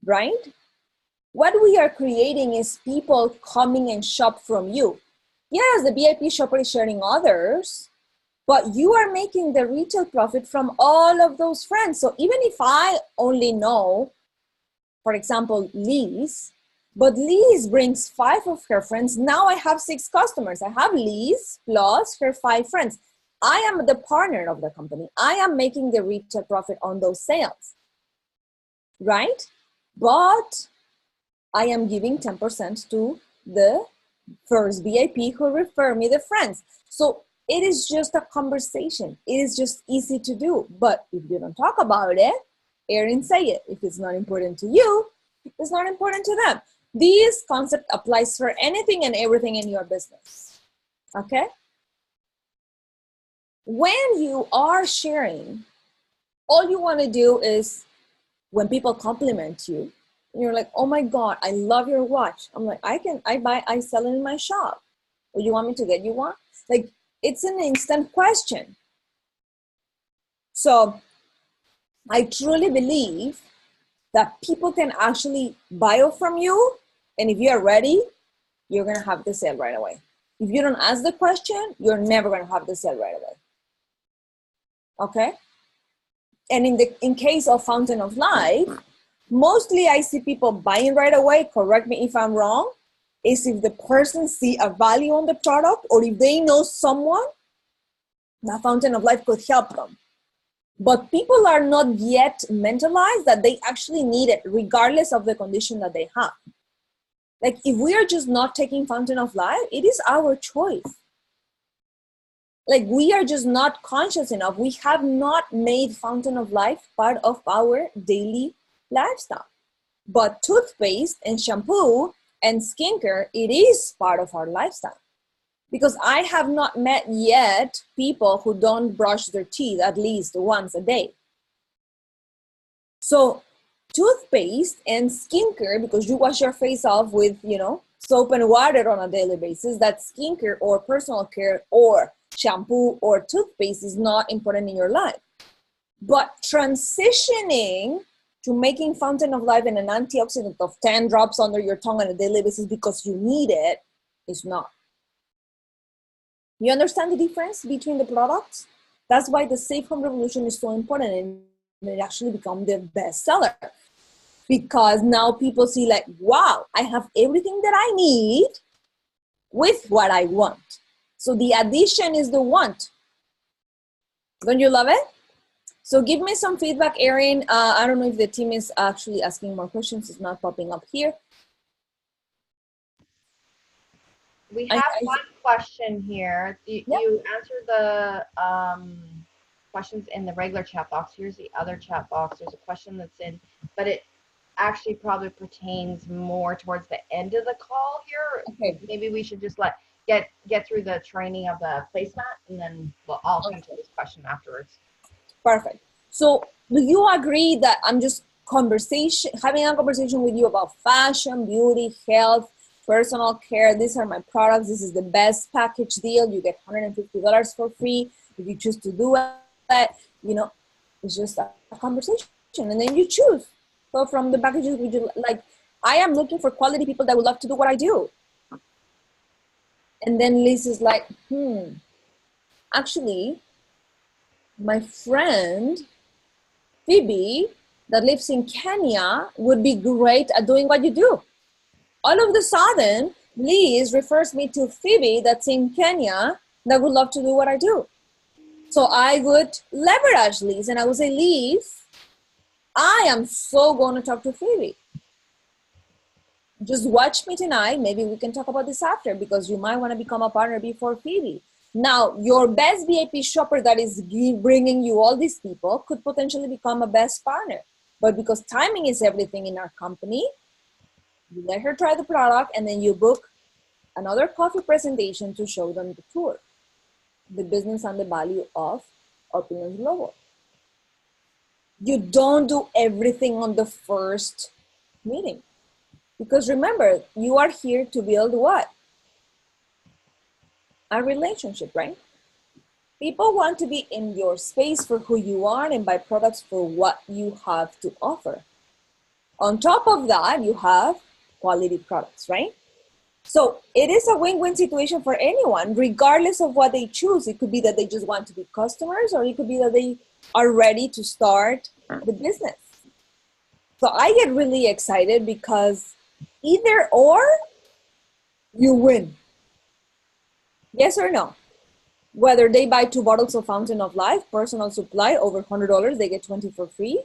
right? What we are creating is people coming and shop from you. Yes, the VIP shopper is sharing others, but you are making the retail profit from all of those friends. So even if I only know, for example, Liz, but Liz brings 5 of her friends, now I have 6 customers. I have Liz plus her 5 friends. I am the partner of the company. I am making the retail profit on those sales, right? But I am giving 10% to the first VIP who refer me the friends. So it is just a conversation. It is just easy to do. But if you don't talk about it, Erin say it. If it's not important to you, it's not important to them. This concept applies for anything and everything in your business. Okay? When you are sharing, all you want to do is when people compliment you, you're like, oh my God, I love your watch. I'm like, I sell it in my shop. Or you want me to get you one? Like, it's an instant question. So I truly believe that people can actually buy it from you. And if you're ready, you're going to have the sale right away. If you don't ask the question, you're never going to have the sale right away. Okay? And in case of Fountain of Life, mostly I see people buying right away, correct me if I'm wrong, is if the person see a value on the product or if they know someone that Fountain of Life could help them. But people are not yet mentalized that they actually need it regardless of the condition that they have. Like if we are just not taking Fountain of Life, it is our choice. Like we are just not conscious enough. We have not made Fountain of Life part of our daily lifestyle. But toothpaste and shampoo and skincare, it is part of our lifestyle. Because I have not met yet people who don't brush their teeth at least once a day. So toothpaste and skincare, because you wash your face off with, soap and water on a daily basis, that skincare or personal care or shampoo or toothpaste is not important in your life. But transitioning to making Fountain of Life and an antioxidant of 10 drops under your tongue on a daily basis because you need it is not. You understand the difference between the products? That's why the Safe Home Revolution is so important and it actually become the best seller. Because now people see like, wow, I have everything that I need with what I want. So the addition is the want. Don't you love it? So give me some feedback, Erin. I don't know if the team is actually asking more questions. It's not popping up here. We have one question here. You answered the questions in the regular chat box. Here's the other chat box. There's a question that's in, but actually probably pertains more towards the end of the call here. Okay. Maybe we should just get through the training of the placemat, and then I'll come to this question afterwards. Perfect. So do you agree that I'm just having a conversation with you about fashion, beauty, health, personal care? These are my products. This is the best package deal. You get $150 for free if you choose to do it. You know, it's just a conversation, and then you choose. So from the packages, would you like? I am looking for quality people that would love to do what I do. And then Liz is like, actually, my friend Phoebe that lives in Kenya would be great at doing what you do. All of a sudden, Liz refers me to Phoebe that's in Kenya that would love to do what I do. So I would leverage Liz and I would say, Liz, I am so going to talk to Phoebe. Just watch me tonight. Maybe we can talk about this after, because you might want to become a partner before Phoebe. Now, your best VIP shopper that is bringing you all these people could potentially become a best partner. But because timing is everything in our company, you let her try the product and then you book another coffee presentation to show them the tour, the business and the value of Opulence Global. You don't do everything on the first meeting. Because remember, you are here to build what? A relationship, right? People want to be in your space for who you are and buy products for what you have to offer. On top of that, you have quality products, right? So it is a win-win situation for anyone, regardless of what they choose. It could be that they just want to be customers, or it could be that they are ready to start the business. So I get really excited because either or, you win. Yes or no? Whether they buy 2 bottles of Fountain of Life, personal supply, over $100, they get 20 for free,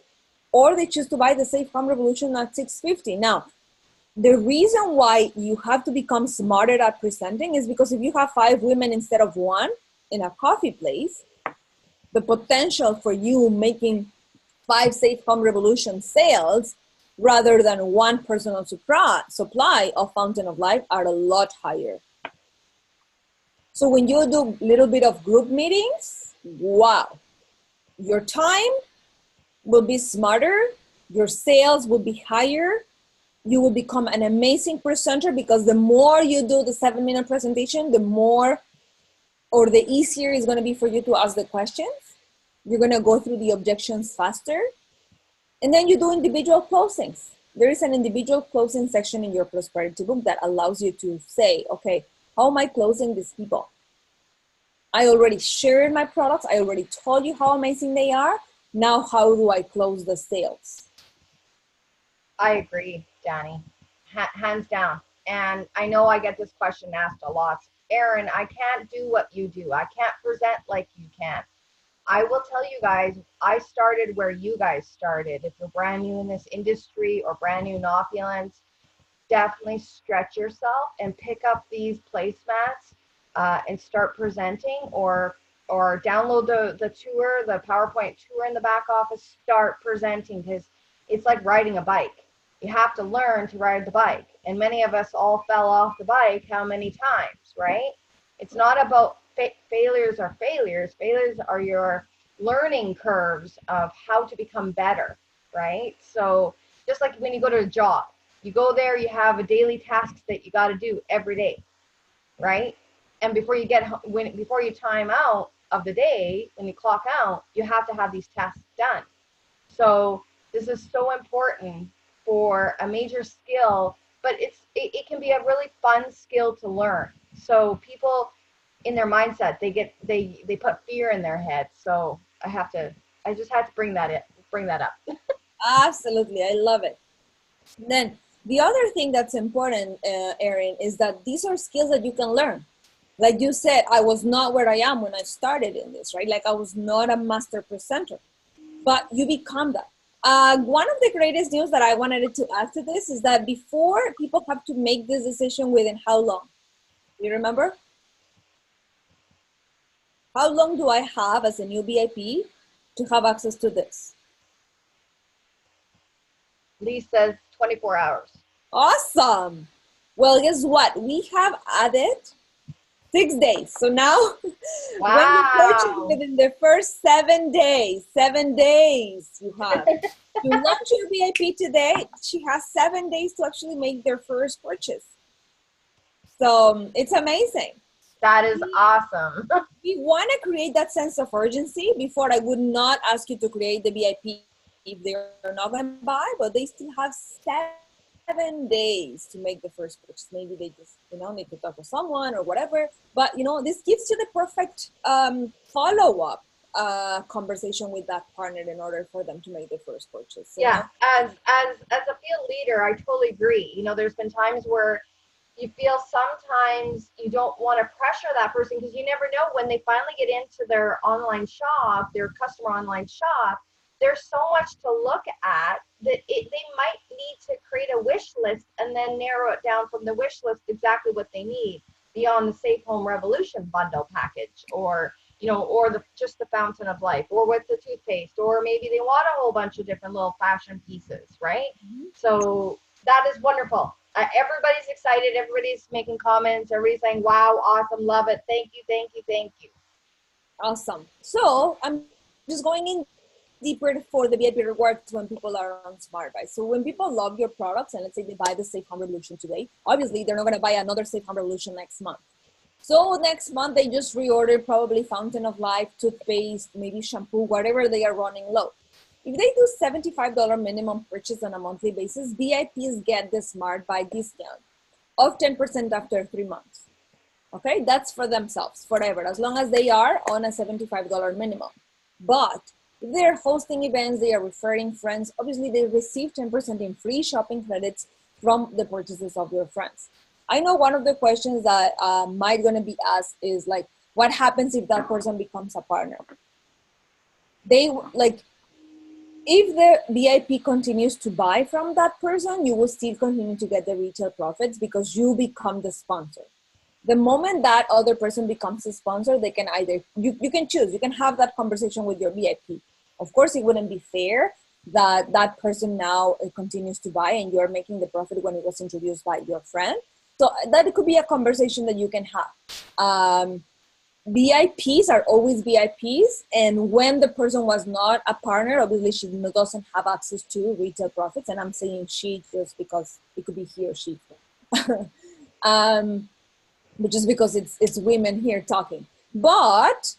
or they choose to buy the Safe Home Revolution at $650. Now, the reason why you have to become smarter at presenting is because if you have 5 women instead of 1 in a coffee place, the potential for you making 5 Safe Home Revolution sales rather than 1 personal supply of Fountain of Life are a lot higher. So when you do a little bit of group meetings, wow, your time will be smarter, your sales will be higher, you will become an amazing presenter, because the more you do the 7-minute presentation, the more or the easier it's going to be for you to ask the questions. You're going to go through the objections faster. And then you do individual closings. There is an individual closing section in your prosperity book that allows you to say, okay, how am I closing these people? I already shared my products. I already told you how amazing they are. Now, how do I close the sales? I agree, Danny, hands down. And I know I get this question asked a lot. Erin, I can't do what you do. I can't present like you can. I will tell you guys, I started where you guys started. If you're brand new in this industry or brand new in Opulence, definitely stretch yourself and pick up these placemats and start presenting, or download the tour, the PowerPoint tour in the back office, start presenting, because it's like riding a bike. You have to learn to ride the bike. And many of us all fell off the bike how many times, right? It's not about failures are failures. Failures are your learning curves of how to become better, right? So just like when you go to a job, you go there, you have a daily tasks that you got to do every day, right? And before you before you time out of the day, when you clock out, you have to have these tasks done. So this is so important for a major skill, but it can be a really fun skill to learn. So people in their mindset, they put fear in their head. So I just had to bring that up. Absolutely, I love it. Then the other thing that's important, Erin, is that these are skills that you can learn. Like you said, I was not where I am when I started in this, right? Like I was not a master presenter, but you become that. One of the greatest news that I wanted to add to this is that before, people have to make this decision within how long? You remember? How long do I have as a new VIP to have access to this? Lee says 24 hours. Awesome. Well, guess what? We have added 6 days. So now, when you purchase Wow. within the first 7 days, 7 days you have. You launch your VIP today, she has 7 days to actually make their first purchase. So it's amazing. That is awesome. We want to create that sense of urgency. Before, I would not ask you to create the VIP if they are not going to buy, but they still have 7 days to make the first purchase. Maybe they just, need to talk to someone or whatever. But, this gives you the perfect follow-up conversation with that partner in order for them to make the first purchase. Yeah, as a field leader, I totally agree. There's been times where you feel sometimes you don't want to pressure that person because you never know when they finally get into their online shop, their customer online shop, there's so much to look at that they might need to create a wish list and then narrow it down from the wish list exactly what they need beyond the Safe Home Revolution bundle package, or or just the Fountain of Life, or with the toothpaste, or maybe they want a whole bunch of different little fashion pieces, right? So that is wonderful. Everybody's excited. Everybody's making comments. Everybody's saying, wow, awesome, love it. Thank you, thank you, thank you. Awesome. So I'm just going in deeper for the VIP rewards when people are on Smart Buy. So when people love your products and let's say they buy the Safe Home Revolution today, obviously they're not going to buy another Safe Home Revolution next month. So next month they just reorder probably Fountain of Life, toothpaste, maybe shampoo, whatever they are running low. If they do $75 minimum purchase on a monthly basis, VIPs get the Smart Buy discount of 10% after 3 months. Okay, that's for themselves forever, as long as they are on a $75 minimum. But if they're hosting events, they are referring friends, obviously they receive 10% in free shopping credits from the purchases of your friends. I know one of the questions that might gonna be asked is like, what happens if that person becomes a partner? They like, if the VIP continues to buy from that person, you will still continue to get the retail profits because you become the sponsor. The moment that other person becomes a sponsor, they can either, you can choose, you can have that conversation with your VIP. Of course, it wouldn't be fair that that person now continues to buy and you're making the profit when it was introduced by your friend. So that could be a conversation that you can have. VIPs are always VIPs, and when the person was not a partner, obviously she doesn't have access to retail profits, and I'm saying she just because it could be he or she. But just because it's women here talking. But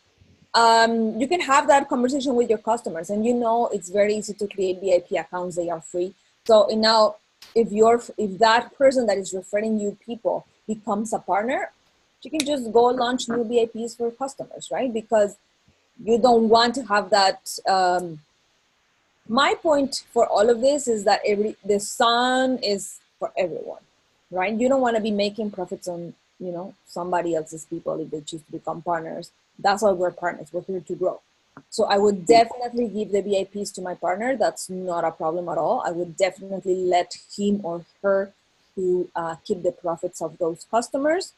you can have that conversation with your customers, and it's very easy to create VIP accounts. They are free. So now, if that person that is referring you people becomes a partner, you can just go launch new VIPs for customers, right? Because you don't want to have that. My point for all of this is that the sun is for everyone, right? You don't want to be making profits on somebody else's people if they choose to become partners. That's why we're partners. We're here to grow. So I would definitely give the VIPs to my partner. That's not a problem at all. I would definitely let him or her to keep the profits of those customers.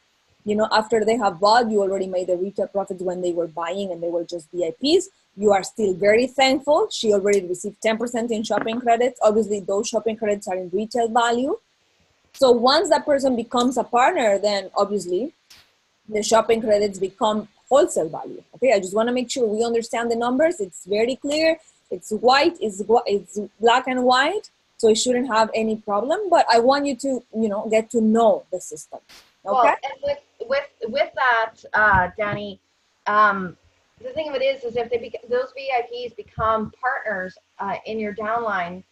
After they have bought, you already made the retail profits when they were buying and they were just VIPs. You are still very thankful. She already received 10% in shopping credits. Obviously, those shopping credits are in retail value. So once that person becomes a partner, then obviously the shopping credits become wholesale value. Okay, I just want to make sure we understand the numbers. It's very clear. It's white. It's black and white. So it shouldn't have any problem. But I want you to get to know the system. Okay. Well, and with that, Danny, the thing of it is if those VIPs become partners in your downline,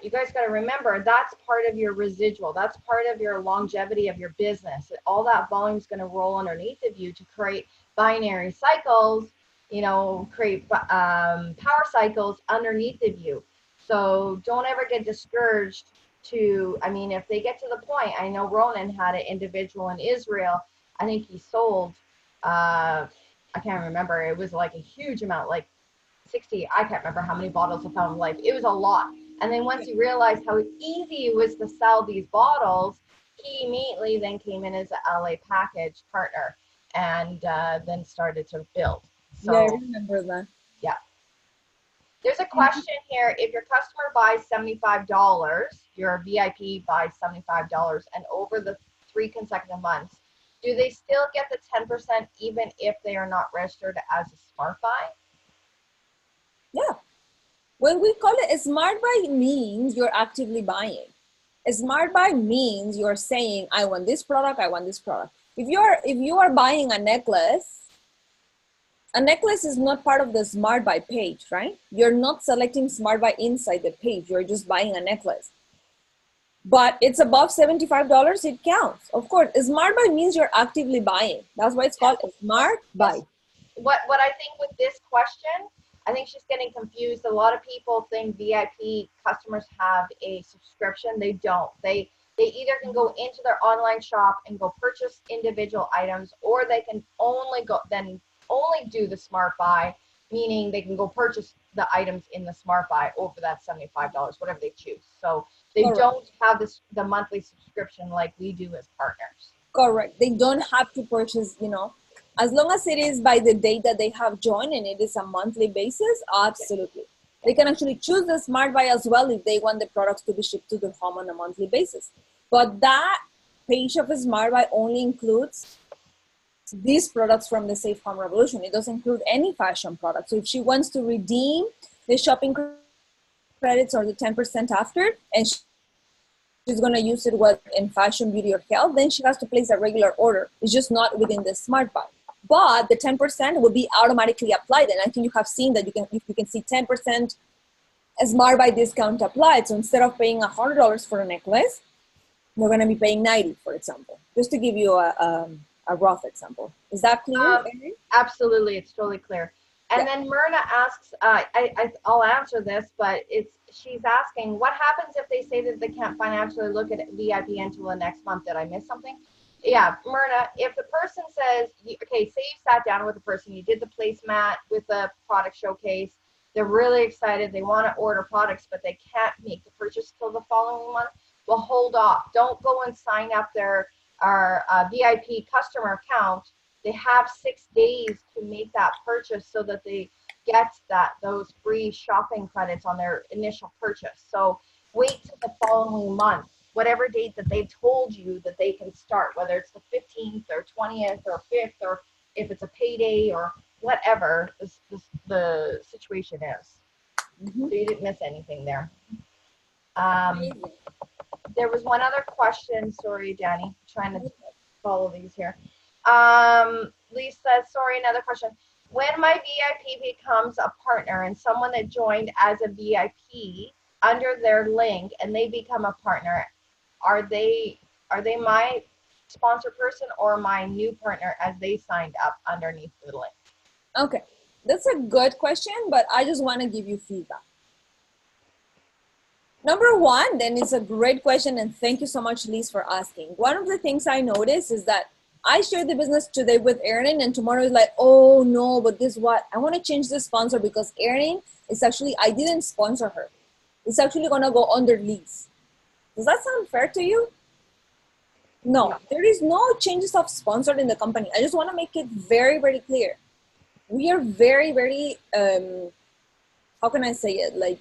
you guys got to remember that's part of your residual. That's part of your longevity of your business. All that volume is going to roll underneath of you to create binary cycles. Create power cycles underneath of you. So don't ever get discouraged. If they get to the point, I know Ronan had an individual in Israel. I think he sold, I can't remember. It was like a huge amount, like 60. I can't remember how many bottles of Fountain of Life. It was a lot. And then once he realized how easy it was to sell these bottles, he immediately then came in as an LA package partner and then started to build. So, yeah, I remember that. Yeah. There's a question here. If your customer buys $75, your VIP buys $75 and over the 3 consecutive months, do they still get the 10% even if they are not registered as a smart buy? Yeah. When we call it a smart buy means you're actively buying. A smart buy means you're saying, I want this product, I want this product. If you are buying a necklace is not part of the smart buy page, right? You're not selecting smart buy inside the page. You're just buying a necklace. But it's above $75, it counts. Of course, a smart buy means you're actively buying. That's why it's called a smart buy. What I think with this question, I think she's getting confused. A lot of people think VIP customers have a subscription. They don't. They either can go into their online shop and go purchase individual items, or they can only do the smart buy, meaning they can go purchase the items in the smart buy over that $75, whatever they choose. So they Correct. don't have the monthly subscription like we do as partners. Correct. They don't have to purchase, as long as it is by the date that they have joined and it is a monthly basis, absolutely. They can actually choose the smart buy as well if they want the products to be shipped to their home on a monthly basis. But that page of a smart buy only includes these products from the Safe Home Revolution. It doesn't include any fashion products. So if she wants to redeem the shopping credits or the 10% after, and she's going to use it in fashion, beauty, or health, then she has to place a regular order. It's just not within the smart buy. But the 10% will be automatically applied. And I think you have seen that you can see 10% smart buy discount applied. So instead of paying $100 for a necklace, we're going to be paying $90, for example, just to give you a rough example. Is that clear? Absolutely, it's totally clear. And then Myrna asks, I'll answer this, but she's asking, what happens if they say that they can't financially look at VIP until the next month? Did I miss something? Yeah, Myrna, if the person says, okay, say you sat down with the person, you did the placemat with the product showcase, they're really excited, they want to order products, but they can't make the purchase till the following month, well, hold off. Don't go and sign up our VIP customer account. They have 6 days to make that purchase so that they get those free shopping credits on their initial purchase. So wait till the following month, whatever date that they've told you that they can start, whether it's the 15th or 20th or 5th, or if it's a payday or whatever the situation is. Mm-hmm. So you didn't miss anything there. There was one other question. Sorry, Danny, I'm trying to follow these here. Lisa, sorry, another question. When my VIP becomes a partner and someone that joined as a VIP under their link and they become a partner, are they my sponsor person or my new partner as they signed up underneath the link? Okay, that's a good question, but I just want to give you feedback. Number one, then it's a great question, and thank you so much, Liz, for asking. One of the things I noticed is that I shared the business today with Erin, and tomorrow is like, oh no, but this what? I want to change the sponsor because Erin is actually, I didn't sponsor her. It's actually going to go under Liz. Does that sound fair to you? No, there is no changes of sponsor in the company. I just want to make it very, very clear. We are very, very, how can I say it? Like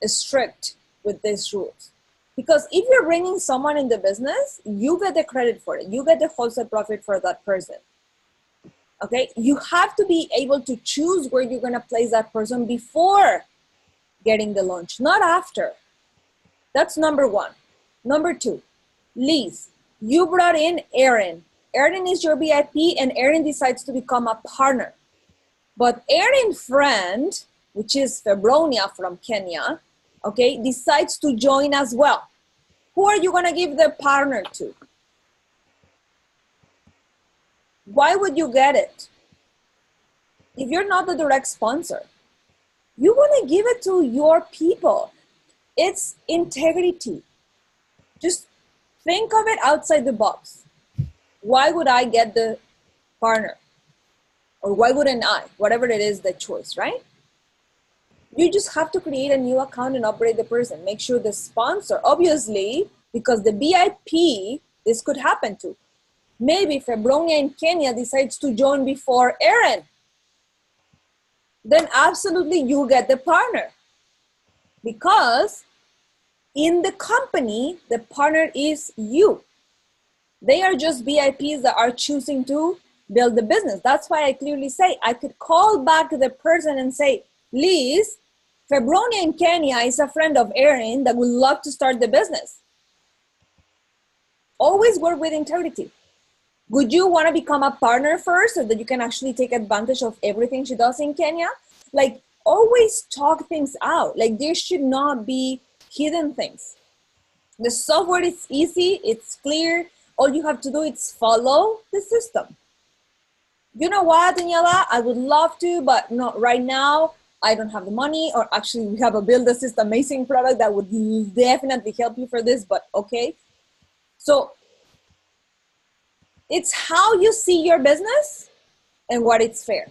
strict with these rules. Because if you're bringing someone in the business, you get the credit for it. You get the wholesale profit for that person. Okay? You have to be able to choose where you're going to place that person before getting the launch, not after. That's number one. Number two, Liz, you brought in Erin. Erin is your VIP and Erin decides to become a partner. But Erin's friend, which is Febronia from Kenya, okay, decides to join as well. Who are you going to give the partner to? Why would you get it? If you're not the direct sponsor, you want to give it to your people. It's integrity. Just think of it outside the box. Why would I get the partner? Or why wouldn't I? Whatever it is, the choice, right? You just have to create a new account and upgrade the person. Make sure the sponsor, obviously, because the VIP, this could happen to. Maybe Febronia in Kenya decides to join before Erin. Then absolutely you get the partner. because in the company, the partner is you. They are just VIPs that are choosing to build the business. That's why I clearly say I could call back the person and say, Liz, Febronia in Kenya is a friend of Erin that would love to start the business. Always work with integrity. Would you want to become a partner first so that you can actually take advantage of everything she does in Kenya? Like, always talk things out. Like, there should not be hidden things. The software is easy, it's clear. All you have to do is follow the system. You know what, Daniela? I would love to, but not right now. I don't have the money, or actually we have a build this amazing product that would definitely help you for this, but okay. So it's how you see your business and what it's fair.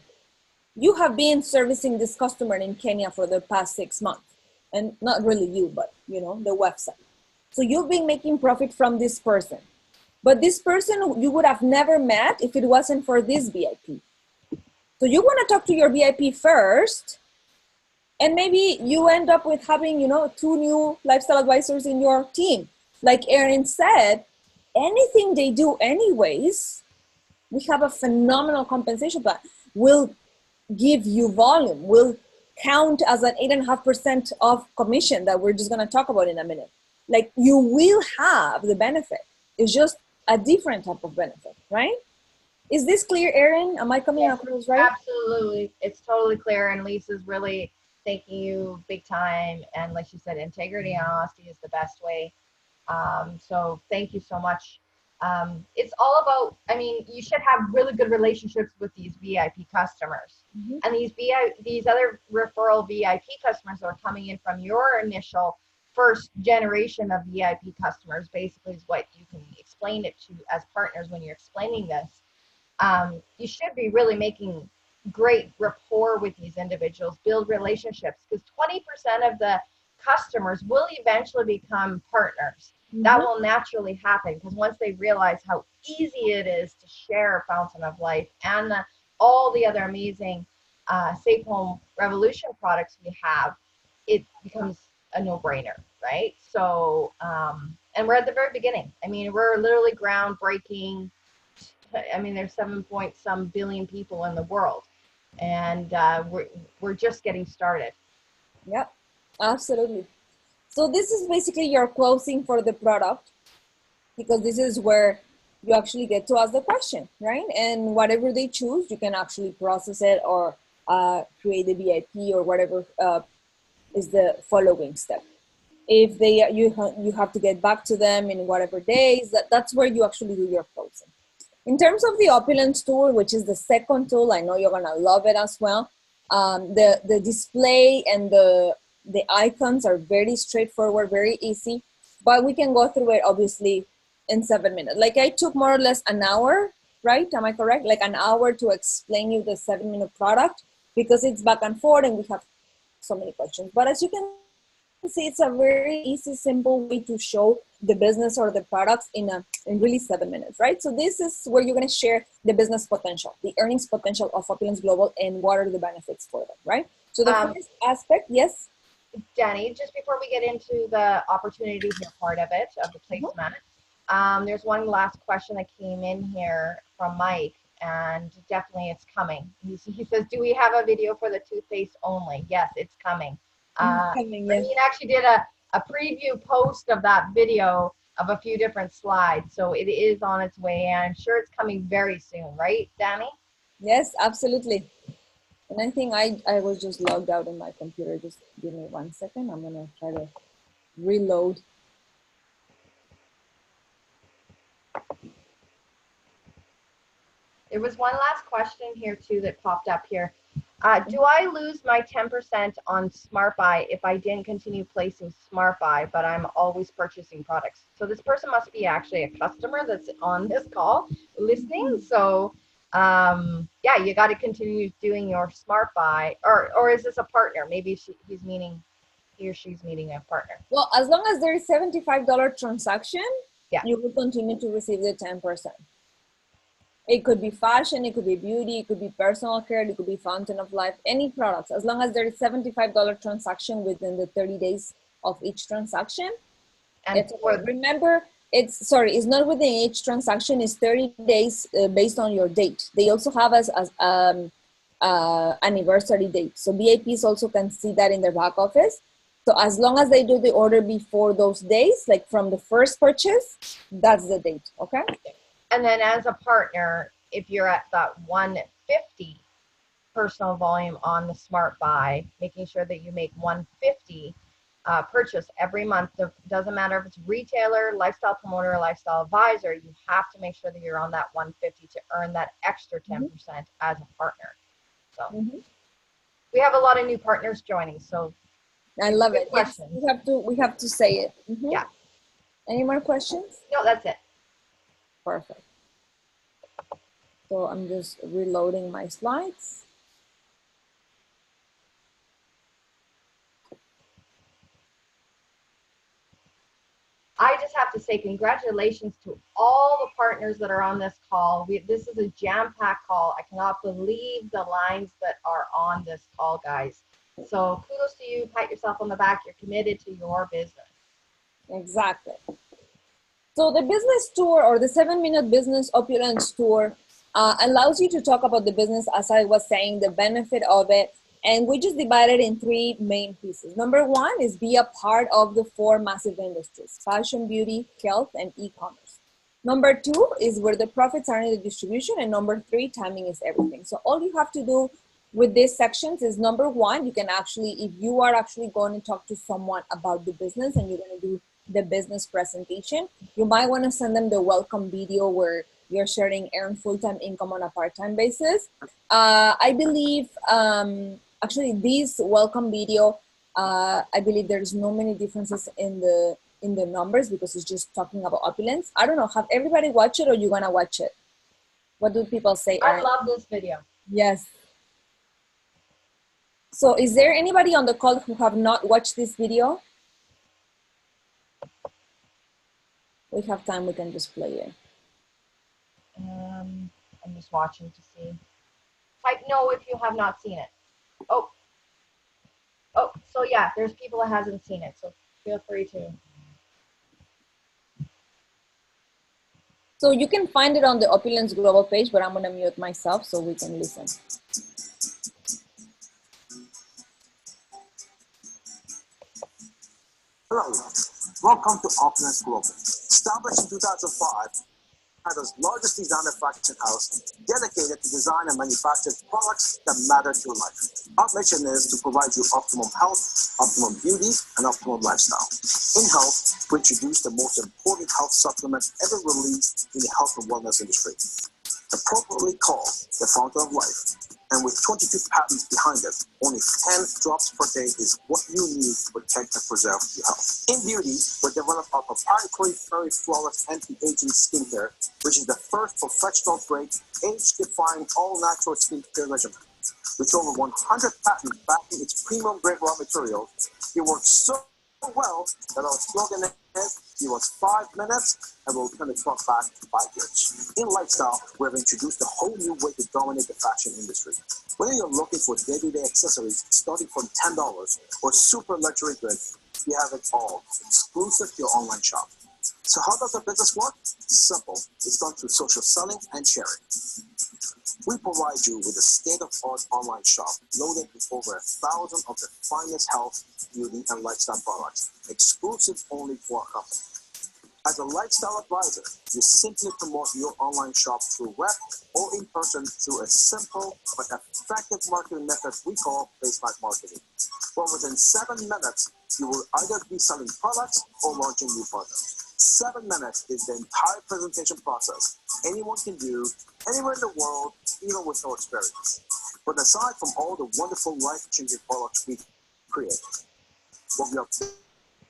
You have been servicing this customer in Kenya for the past 6 months, and not really you, but you know, the website. So you've been making profit from this person, but this person you would have never met if it wasn't for this VIP. So you want to talk to your VIP first, and maybe you end up with having, you know, 2 new lifestyle advisors in your team. Like Erin said, anything they do anyways, we have a phenomenal compensation plan. We'll give you volume. We'll count as an 8.5% of commission that we're just going to talk about in a minute. Like, you will have the benefit. It's just a different type of benefit, right? Is this clear, Erin? Am I coming across right? Absolutely. It's totally clear. And Lisa's really thanking you big time. And like she said, integrity and honesty is the best way. So thank you so much. It's all about, I mean, you should have really good relationships with these VIP customers. Mm-hmm. And these other referral VIP customers are coming in from your initial first generation of VIP customers, basically is what you can explain it to as partners when you're explaining this. You should be really making great rapport with these individuals, build relationships, because 20% of the customers will eventually become partners. Mm-hmm. That will naturally happen because once they realize how easy it is to share Fountain of Life and all the other amazing Safe Home Revolution products we have, it becomes a no-brainer, right? So, and we're at the very beginning. I mean, we're literally groundbreaking. I mean, there's 7 billion people in the world, and we're just getting started. Yep, absolutely. So this is basically your closing for the product, because this is where you actually get to ask the question, right? And whatever they choose, you can actually process it or create a VIP or whatever is the following step. If you have to get back to them in whatever days, that's where you actually do your closing. In terms of the Opulence tool, which is the second tool, I know you're gonna love it as well. The display and the icons are very straightforward, very easy, but we can go through it obviously in 7 minutes. Like, I took more or less an hour, right? Am I correct? Like an hour to explain you the 7-minute product, because it's back and forth and we have so many questions. But as you can see, it's a very easy, simple way to show the business or the products in really 7 minutes, right? So this is where you're going to share the business potential, the earnings potential of Opulence Global, and what are the benefits for them, right? So the first aspect, yes, Danny, just before we get into the opportunity here part of it, of the placement, there's one last question that came in here from Mike, and definitely it's coming. He says, do we have a video for the toothpaste only? Yes, it's coming. coming, yes. Ramin actually did a preview post of that video of a few different slides, so it is on its way, and I'm sure it's coming very soon, right, Danny? Yes, absolutely. And I think I was just logged out in my computer. Just give me 1 second. I'm gonna try to reload. There was one last question here too that popped up here. Do I lose my 10% on Smart Buy if I didn't continue placing Smart Buy, but I'm always purchasing products? So this person must be actually a customer that's on this call listening. So yeah, you got to continue doing your Smart Buy, or is this a partner? Maybe he or she's meeting a partner. Well, as long as there is $75 transaction, yeah, you will continue to receive the 10%. It could be fashion, it could be beauty, it could be personal care, it could be fountain of life, any products. As long as there is $75 transaction within the 30 days of each transaction, And it's okay. Remember, it's not within each transaction, it's 30 days based on your date. They also have as anniversary date. So VIPs also can see that in their back office. So as long as they do the order before those days, like from the first purchase, that's the date, okay? And then as a partner, if you're at that 150 personal volume on the Smart Buy, making sure that you make 150 purchase every month. It doesn't matter if it's retailer, lifestyle promoter, or lifestyle advisor, you have to make sure that you're on that 150 to earn that extra 10% as a partner. So we have a lot of new partners joining. So I love it. Yes, we have to say it. Yeah. Any more questions? No, that's it. Perfect. So I'm just reloading my slides. I just have to say congratulations to all the partners that are on this call. This is a jam-packed call. I cannot believe the lines that are on this call, guys. So kudos to you. Pat yourself on the back. You're committed to your business. Exactly. So the business tour, or the 7-minute business opulence tour, allows you to talk about the business, as I was saying, the benefit of it. And we just divided in 3 main pieces. Number 1 is be a part of the 4 massive industries: fashion, beauty, health, and e-commerce. Number 2 is where the profits are in the distribution. And number 3, timing is everything. So all you have to do with these sections is, number 1, you can actually, if you are actually going to talk to someone about the business and you're going to do the business presentation, you might want to send them the welcome video where you're sharing earn full-time income on a part-time basis. I believe, actually, this welcome video, I believe there's no many differences in the numbers because it's just talking about opulence. I don't know, have everybody watched it, or you gonna watch it? What do people say, Erin? I love this video. Yes. So is there anybody on the call who have not watched this video? We have time, we can just play it. I'm just watching to see. Type no if you have not seen it. Oh, so yeah, there's people that hasn't seen it, so feel free to. So you can find it on the Opulence Global page, but I'm gonna mute myself so we can listen. Hello, welcome to Opulence Global. Established in 2005, Canada's largest designer fashion house dedicated to design and manufacture products that matter to your life. Our mission is to provide you optimum health, optimum beauty, and optimum lifestyle. In health, we introduce the most important health supplement ever released in the health and wellness industry, appropriately called the Fountain of Life. And with 22 patents behind it, only 10 drops per day is what you need to protect and preserve your health. In beauty, we developed our proprietary Fairy Flawless Anti-Aging Skincare, which is the first professional-grade, age-defying, all-natural skincare regimen. With over 100 patents backing its premium-grade raw materials, it works so well that our slogan is, give us 5 minutes and we'll turn the clock back 5 years. In lifestyle, we have introduced a whole new way to dominate the fashion industry. Whether you're looking for day-to-day accessories starting from $10 or super luxury goods, we have it all exclusive to your online shop. So how does our business work? Simple. It's done through social selling and sharing. We provide you with a state-of-the-art online shop loaded with over 1,000 of the finest health, beauty, and lifestyle products, exclusive only for our company. As a lifestyle advisor, you simply promote your online shop through web or in person through a simple but effective marketing method we call baseline marketing. Well, within 7 minutes, you will either be selling products or launching new partners. 7 minutes is the entire presentation process anyone can do anywhere in the world, even with no experience. But aside from all the wonderful life-changing products we create, what we are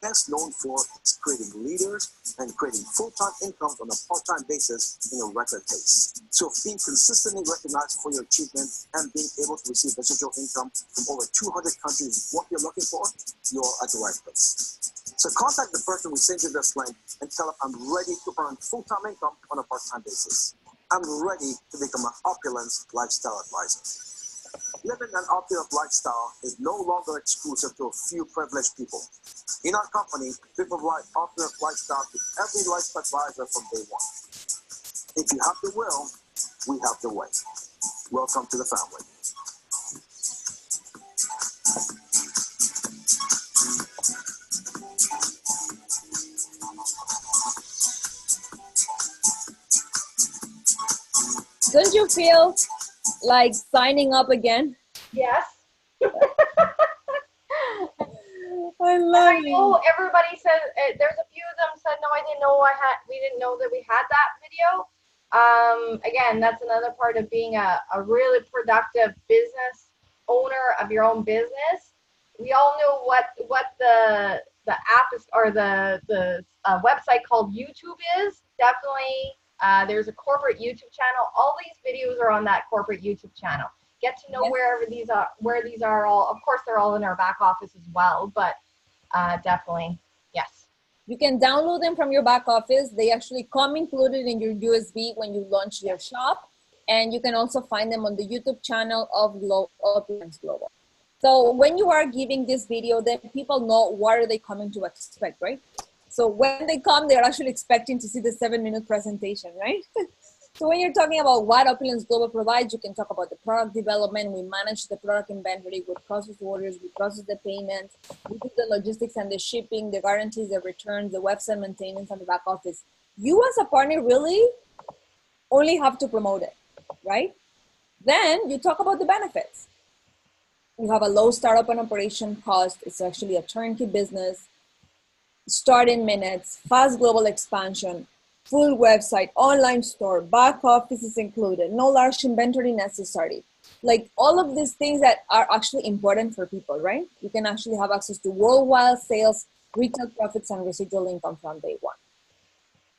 best known for is creating leaders and creating full-time incomes on a part-time basis in a record pace. So being consistently recognized for your achievement and being able to receive residual income from over 200 countries is what you're looking for, you're at the right place. So contact the person who sent you this link and tell them I'm ready to earn full-time income on a part-time basis. I'm ready to become an Opulence lifestyle advisor. Living an opulent lifestyle is no longer exclusive to a few privileged people. In our company, we provide opulent lifestyle to every life advisor from day one. If you have the will, we have the way. Welcome to the family. Don't you feel like signing up again? Yes. I love I know it. everybody said there's a few of them said no, I didn't know we didn't know that we had that video. Again, that's another part of being a really productive business owner of your own business. We all know what the app is, or the website called YouTube is. Definitely, there's a corporate YouTube channel. All these videos are on that corporate YouTube channel. Get to know Yes. where these are all. Of course, they're all in our back office as well, but definitely, yes. You can download them from your back office. They actually come included in your USB when you launch your shop. And you can also find them on the YouTube channel of Opulence Global. So when you are giving this video, then people know what are they coming to expect, right? So when they come, they're actually expecting to see the 7-minute presentation, right? So when you're talking about what Opulence Global provides, you can talk about the product development. We manage the product inventory, we process orders, we process the payments, we do the logistics and the shipping, the guarantees, the returns, the website maintenance, and the back office. You as a partner really only have to promote it, right? Then you talk about the benefits. You have a low startup and operation cost. It's actually a turnkey business. Start in minutes, fast global expansion, full website, online store, back office is included, no large inventory necessary. Like all of these things that are actually important for people, right? You can actually have access to worldwide sales, retail profits, and residual income from day one.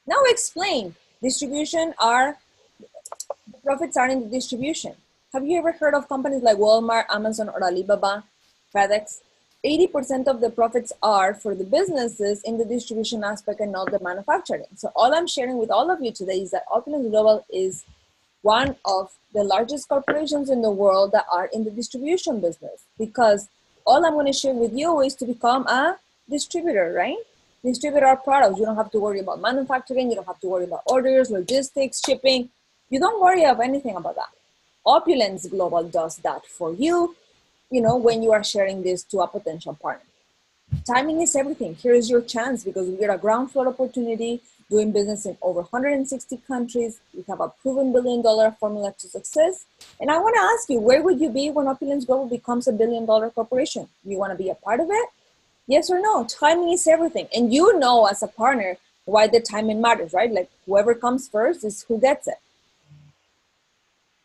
Now explain. Distribution are, the profits are in the distribution. Have you ever heard of companies like Walmart, Amazon, or Alibaba, FedEx? 80% of the profits are for the businesses in the distribution aspect and not the manufacturing. So all I'm sharing with all of you today is that Opulence Global is one of the largest corporations in the world that are in the distribution business, because all I'm going to share with you is to become a distributor, right? Distribute our products. You don't have to worry about manufacturing. You don't have to worry about orders, logistics, shipping. You don't worry about anything about that. Opulence Global does that for you, when you are sharing this to a potential partner. Timing is everything. Here is your chance, because we get a ground floor opportunity, doing business in over 160 countries. We have a proven $1 billion formula to success. And I want to ask you, where would you be when Opulence Global becomes a $1 billion corporation? You want to be a part of it? Yes or no? Timing is everything. And you know as a partner why the timing matters, right? Like whoever comes first is who gets it.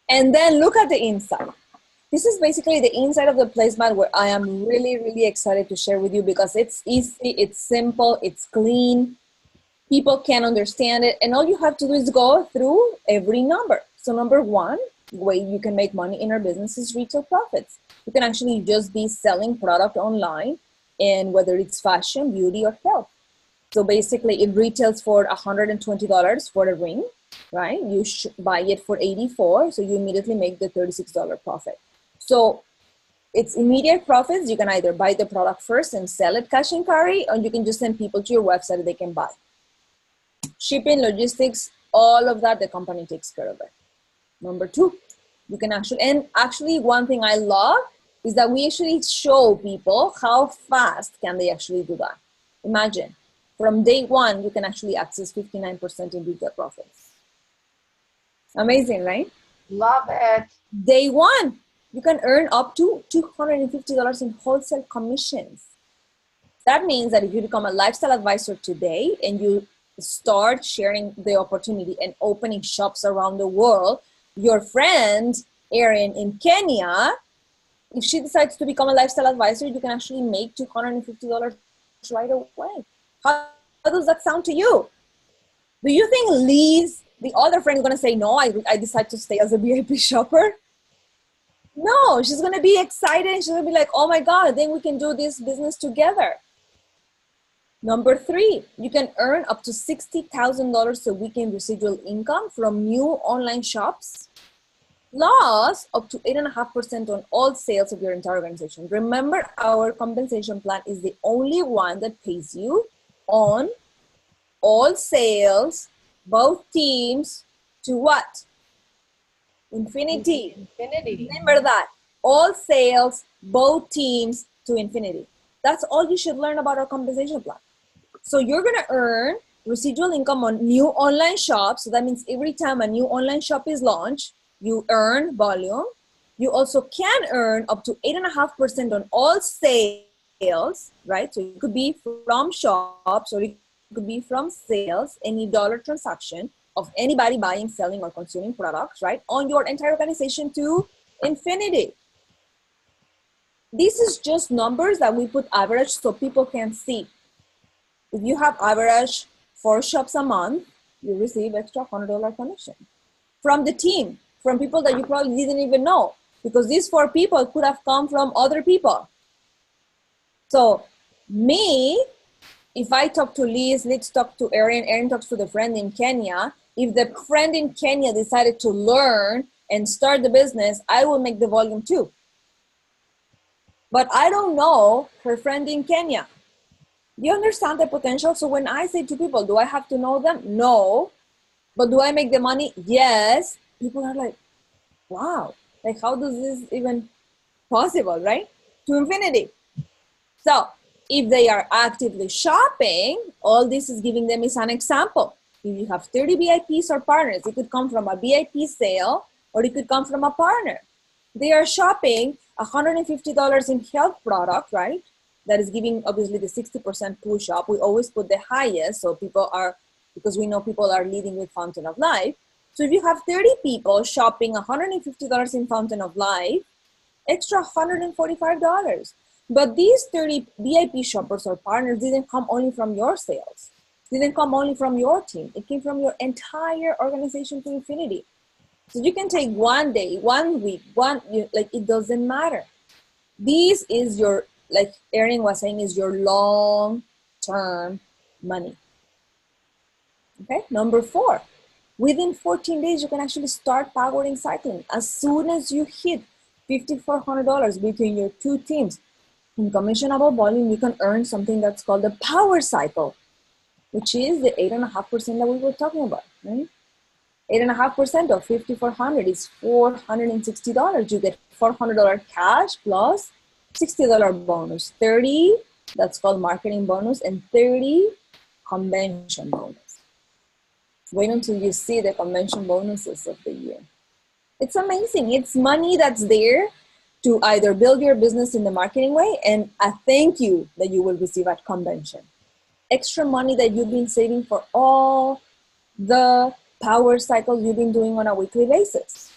And then look at the inside. This is basically the inside of the placemat, where I am really, really excited to share with you, because it's easy, it's simple, it's clean. People can understand it. And all you have to do is go through every number. So number one way you can make money in our business is retail profits. You can actually just be selling product online, and whether it's fashion, beauty, or health. So basically it retails for $120 for a ring, right? You buy it for $84, so you immediately make the $36 profit. So it's immediate profits. You can either buy the product first and sell it cash and carry, or you can just send people to your website that they can buy. Shipping, logistics, all of that, the company takes care of it. Number two, you can actually one thing I love is that we actually show people how fast can they actually do that. Imagine, from day one, you can actually access 59% in retail profits. Amazing, right? Love it. Day one, you can earn up to $250 in wholesale commissions. That means that if you become a lifestyle advisor today and you start sharing the opportunity and opening shops around the world, your friend Erin in Kenya, if she decides to become a lifestyle advisor, you can actually make $250 right away. How does that sound to you? Do you think Liz, the other friend, is going to say, no, I decide to stay as a VIP shopper? No, she's going to be excited. She's going to be like, oh my God, then we can do this business together. Number 3, you can earn up to $60,000 a week in residual income from new online shops, plus up to 8.5% on all sales of your entire organization. Remember, our compensation plan is the only one that pays you on all sales, both teams, to what? Infinity. Infinity. Remember that. All sales, both teams, to infinity. That's all you should learn about our compensation plan. So you're going to earn residual income on new online shops. So that means every time a new online shop is launched, you earn volume. You also can earn up to 8.5% on all sales, right? So it could be from shops or it could be from sales, any dollar transaction of anybody buying, selling, or consuming products, right? On your entire organization to infinity. This is just numbers that we put average so people can see. If you have average 4 shops a month, you receive extra $100 commission from the team, from people that you probably didn't even know, because these 4 people could have come from other people. So me, if I talk to Liz, let's talk to Erin, Erin talks to the friend in Kenya. If the friend in Kenya decided to learn and start the business, I will make the volume too. But I don't know her friend in Kenya. Do you understand the potential? So when I say to people, do I have to know them? No. But do I make the money? Yes. People are like, wow, like how does this even possible, right? To infinity. So if they are actively shopping, all this is giving them is an example. If you have 30 VIPs or partners, it could come from a VIP sale or it could come from a partner. They are shopping $150 in health product, right? That is giving obviously the 60% push up. We always put the highest so people are, because we know people are leading with Fountain of Life. So if you have 30 people shopping $150 in Fountain of Life, extra $145. But these 30 VIP shoppers or partners didn't come only from your sales. Didn't come only from your team. It came from your entire organization to infinity. So you can take one day, 1 week, like it doesn't matter. This is your, like Erin was saying, is your long-term money. Okay, number 4. Within 14 days, you can actually start powering cycling. As soon as you hit $5,400 between your 2 teams in commissionable volume, you can earn something that's called the power cycle, which is the 8.5% that we were talking about, right? 8.5% of 5,400 is $460. You get $400 cash plus $60 bonus, 30 that's called marketing bonus, and 30 convention bonus. Wait until you see the convention bonuses of the year. It's amazing. It's money that's there to either build your business in the marketing way and a thank you that you will receive at convention. Extra money that you've been saving for all the power cycles you've been doing on a weekly basis.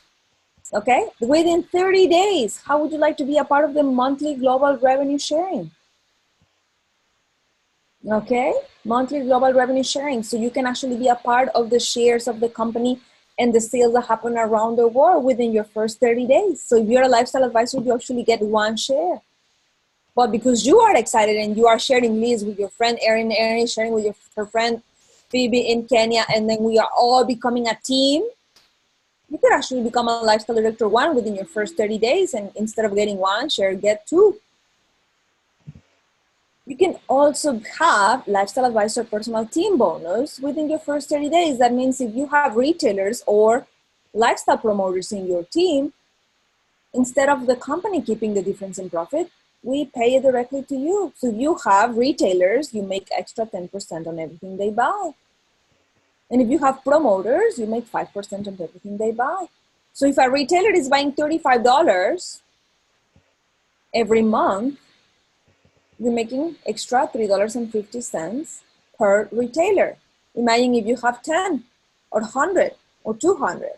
Okay? Within 30 days, how would you like to be a part of the monthly global revenue sharing? Okay? Monthly global revenue sharing. So you can actually be a part of the shares of the company and the sales that happen around the world within your first 30 days. So if you're a lifestyle advisor, you actually get 1 share. But because you are excited and you are sharing leads with your friend Erin, Erin is sharing with her friend Phoebe in Kenya, and then we are all becoming a team, you could actually become a lifestyle director 1 within your first 30 days, and instead of getting 1 share, get 2. You can also have lifestyle advisor personal team bonus within your first 30 days. That means if you have retailers or lifestyle promoters in your team, instead of the company keeping the difference in profit, we pay it directly to you. So if you have retailers, you make extra 10% on everything they buy. And if you have promoters, you make 5% on everything they buy. So if a retailer is buying $35 every month, you're making extra $3.50 per retailer. Imagine if you have 10 or 100 or 200,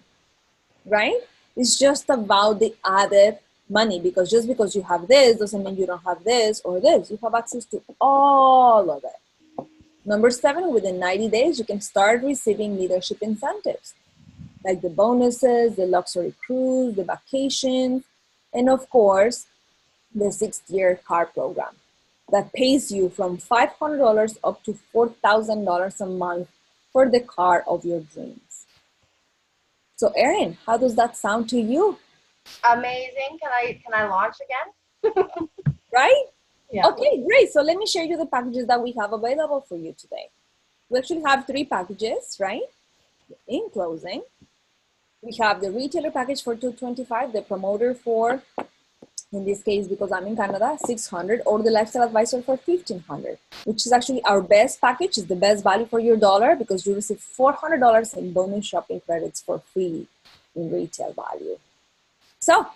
right? It's just about the added money, because just because you have this doesn't mean you don't have this or this. You have access to all of it. Number 7, within 90 days, you can start receiving leadership incentives, like the bonuses, the luxury cruise, the vacation, and of course, the 6-year car program. that pays you from $500 up to $4,000 a month for the car of your dreams. So Erin, how does that sound to you? Amazing. Can I launch again? Right? Yeah. Okay, great. So let me share you the packages that we have available for you today. We actually have 3 packages, right? In closing, we have the retailer package for $225, the promoter for, in this case, because I'm in Canada, $600, or the lifestyle advisor for $1,500, which is actually our best package. Is the best value for your dollar because you receive $400 in bonus shopping credits for free in retail value. So,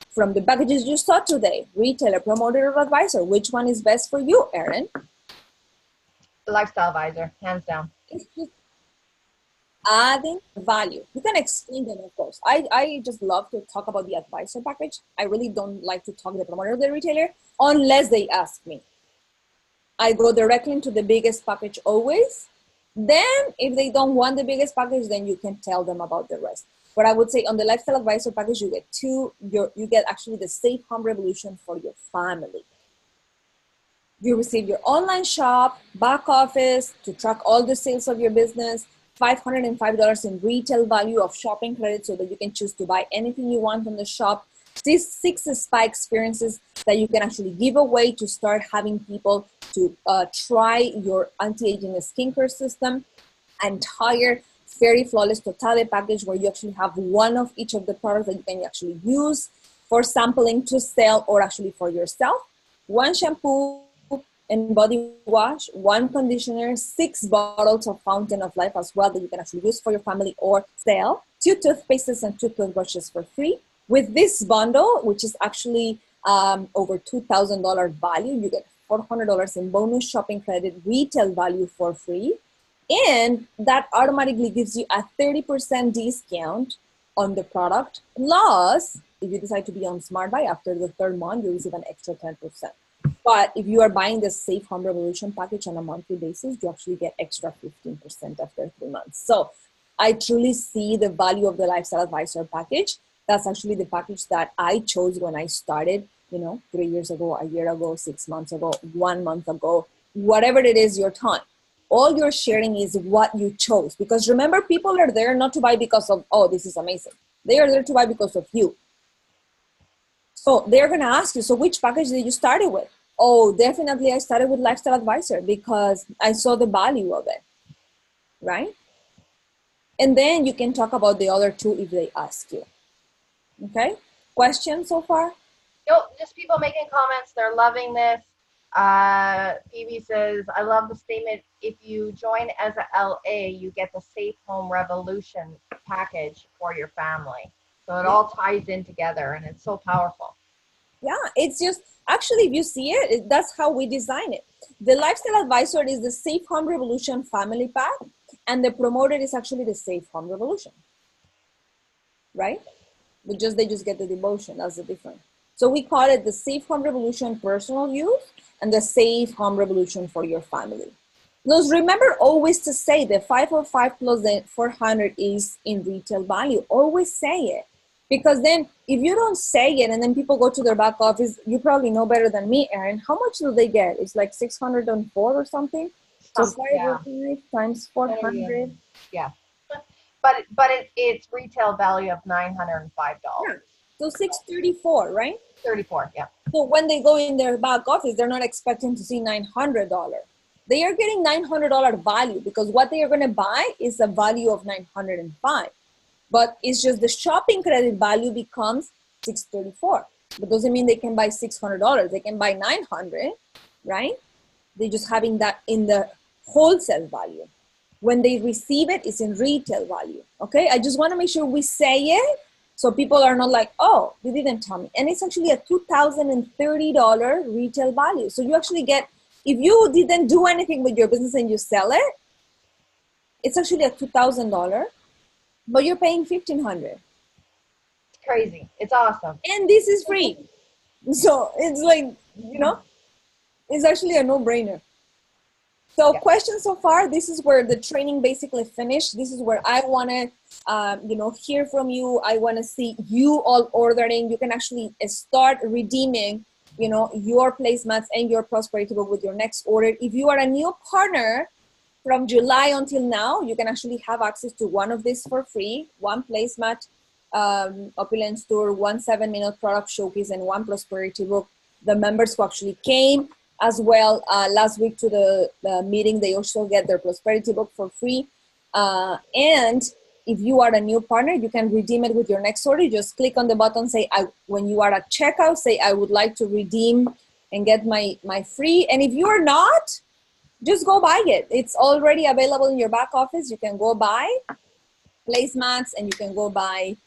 from the packages you saw today, retailer, promoter, or advisor, which one is best for you, Erin? The lifestyle advisor, hands down. It's just adding value. You can explain them, of course. I just love to talk about the advisor package. I really don't like to talk the promoter or the retailer unless they ask me. I go directly into the biggest package always. Then if they don't want the biggest package, then you can tell them about the rest. But I would say on the lifestyle advisor package, you get you get actually the safe home revolution for your family. You receive your online shop, back office to track all the sales of your business, $505 in retail value of shopping credit so that you can choose to buy anything you want from the shop. These 6 spa experiences that you can actually give away to start having people to try your anti-aging skincare system. Entire Fairy Flawless Totale package where you actually have one of each of the products that you can actually use for sampling to sell or actually for yourself. 1 shampoo and body wash, 1 conditioner, 6 bottles of Fountain of Life as well that you can actually use for your family or sell, 2 toothpastes and 2 toothbrushes for free. With this bundle, which is actually over $2,000 value, you get $400 in bonus shopping credit, retail value for free. And that automatically gives you a 30% discount on the product. Plus, if you decide to be on Smart Buy after the 3rd month, you receive an extra 10%. But if you are buying the Safe Home Revolution package on a monthly basis, you actually get extra 15% after 3 months. So I truly see the value of the Lifestyle Advisor package. That's actually the package that I chose when I started, 3 years ago, a year ago, 6 months ago, 1 month ago, whatever it is your time. All you're sharing is what you chose. Because remember, people are there not to buy because of, oh, this is amazing. They are there to buy because of you. So they're going to ask you, so which package did you start with? Oh, definitely I started with Lifestyle Advisor because I saw the value of it, right? And then you can talk about the other 2 if they ask you. Okay? Questions so far? Nope, just people making comments. They're loving this. Phoebe says, I love the statement, if you join as a LA, you get the Safe Home Revolution package for your family. So it all ties in together and it's so powerful. Yeah, it's just, actually, if you see it, that's how we design it. The Lifestyle Advisor is the Safe Home Revolution family pack, and the promoter is actually the Safe Home Revolution, right? They just get the devotion, that's the difference. So we call it the Safe Home Revolution personal use and the Safe Home Revolution for your family. Plus, remember always to say the 505 plus the 400 is in retail value. Always say it. Because then if you don't say it and then people go to their back office, you probably know better than me, Erin, how much do they get? It's like 604 or something. So 505 times 400. Yeah. But it's retail value of $905. Yeah. So 634, right? 34, yeah. So when they go in their back office, they're not expecting to see $900. They are getting $900 value because what they are going to buy is a value of 905. But it's just the shopping credit value becomes 634. But doesn't mean they can buy $600. They can buy 900, right? They're just having that in the wholesale value. When they receive it, it's in retail value. Okay, I just want to make sure we say it so people are not like, oh, they didn't tell me. And it's actually a $2,030 retail value. So you actually get, if you didn't do anything with your business and you sell it, it's actually a $2,000, but you're paying $1,500. It's crazy. It's awesome. And this is free. So it's like, it's actually a no-brainer. So questions so far, this is where the training basically finished. This is where I want to, hear from you. I want to see you all ordering. You can actually start redeeming your placemats and your prosperity book with your next order. If you are a new partner, from July until now, you can actually have access to one of these for free, one placemat, Opulence Tour, 1 7-minute product showcase, and one prosperity book. The members who actually came as well last week to the meeting, they also get their prosperity book for free. And if you are a new partner, you can redeem it with your next order. You just click on the button, when you are at checkout, say, I would like to redeem and get my free. And if you are not, just go buy it. It's already available in your back office. You can go buy placemats and you can go buy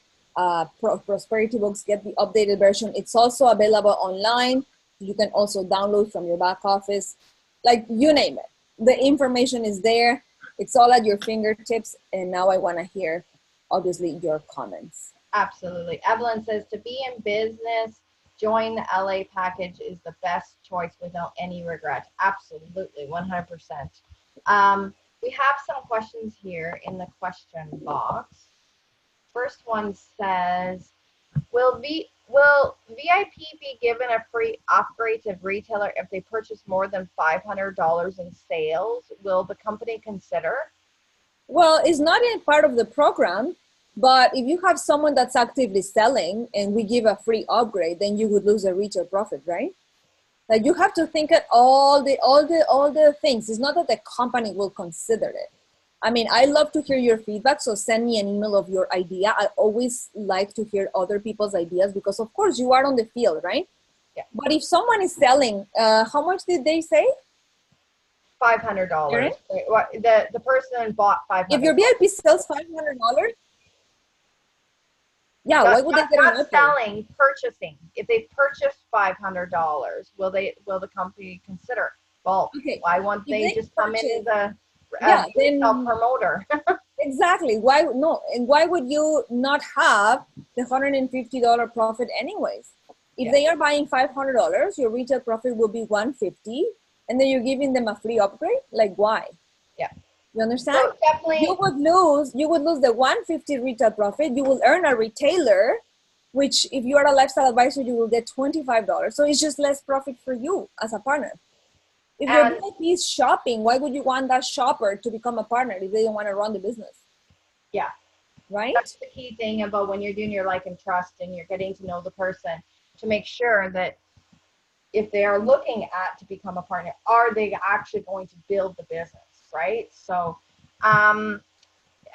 prosperity books, get the updated version. It's also available online. You can also download from your back office, like you name it. The information is there. It's all at your fingertips. And now I want to hear, obviously, your comments. Absolutely. Evelyn says, to be in business, join the LA package is the best choice without any regret. Absolutely, 100%. We have some questions here in the question box. First one says, will VIP be given a free upgrade to retailer if they purchase more than $500 in sales? Will the company consider? Well, it's not in part of the program. But if you have someone that's actively selling and we give a free upgrade, then you would lose a retail profit, right? Like you have to think at all the things. It's not that the company will consider it. I mean, I love to hear your feedback, so send me an email of your idea. I always like to hear other people's ideas because, of course, you are on the field, right? Yeah. But if someone is selling, how much did they say? $500. The person bought $500. If your VIP sells $500. Yeah, why would they get an upgrade? Selling, purchasing. If they purchased $500, will the company consider? Well, okay. Why won't they just come in as a promoter? Exactly. Why no? And why would you not have the $150 profit anyways? If they are buying $500, your retail profit will be $150, and then you're giving them a free upgrade. Like why? Yeah. You understand? So definitely, you would lose the $150 retail profit. You will earn a retailer, which if you are a lifestyle advisor, you will get $25. So it's just less profit for you as a partner. If your VIP is shopping, why would you want that shopper to become a partner if they don't want to run the business? Yeah. Right? That's the key thing about when you're doing your like and trust and you're getting to know the person, to make sure that if they are looking at to become a partner, are they actually going to build the business, right? So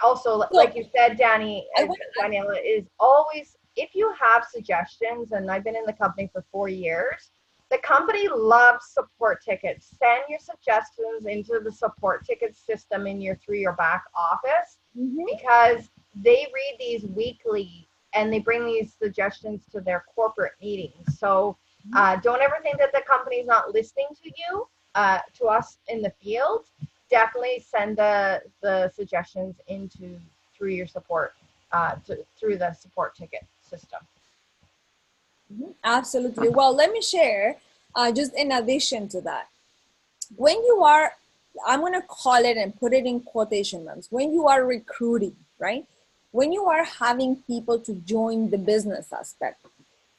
also, like you said, Daniela, is always, if you have suggestions, and I've been in the company for 4 years, the company loves support tickets. Send your suggestions into the support ticket system through your back office, because they read these weekly and they bring these suggestions to their corporate meetings. So don't ever think that the company's not listening to you, to us in the field. Definitely send the suggestions through your support, through the support ticket system. Absolutely. Well, let me share, just in addition to that, when you are, I'm going to call it and put it in quotation marks, when you are recruiting, right? When you are having people to join the business aspect,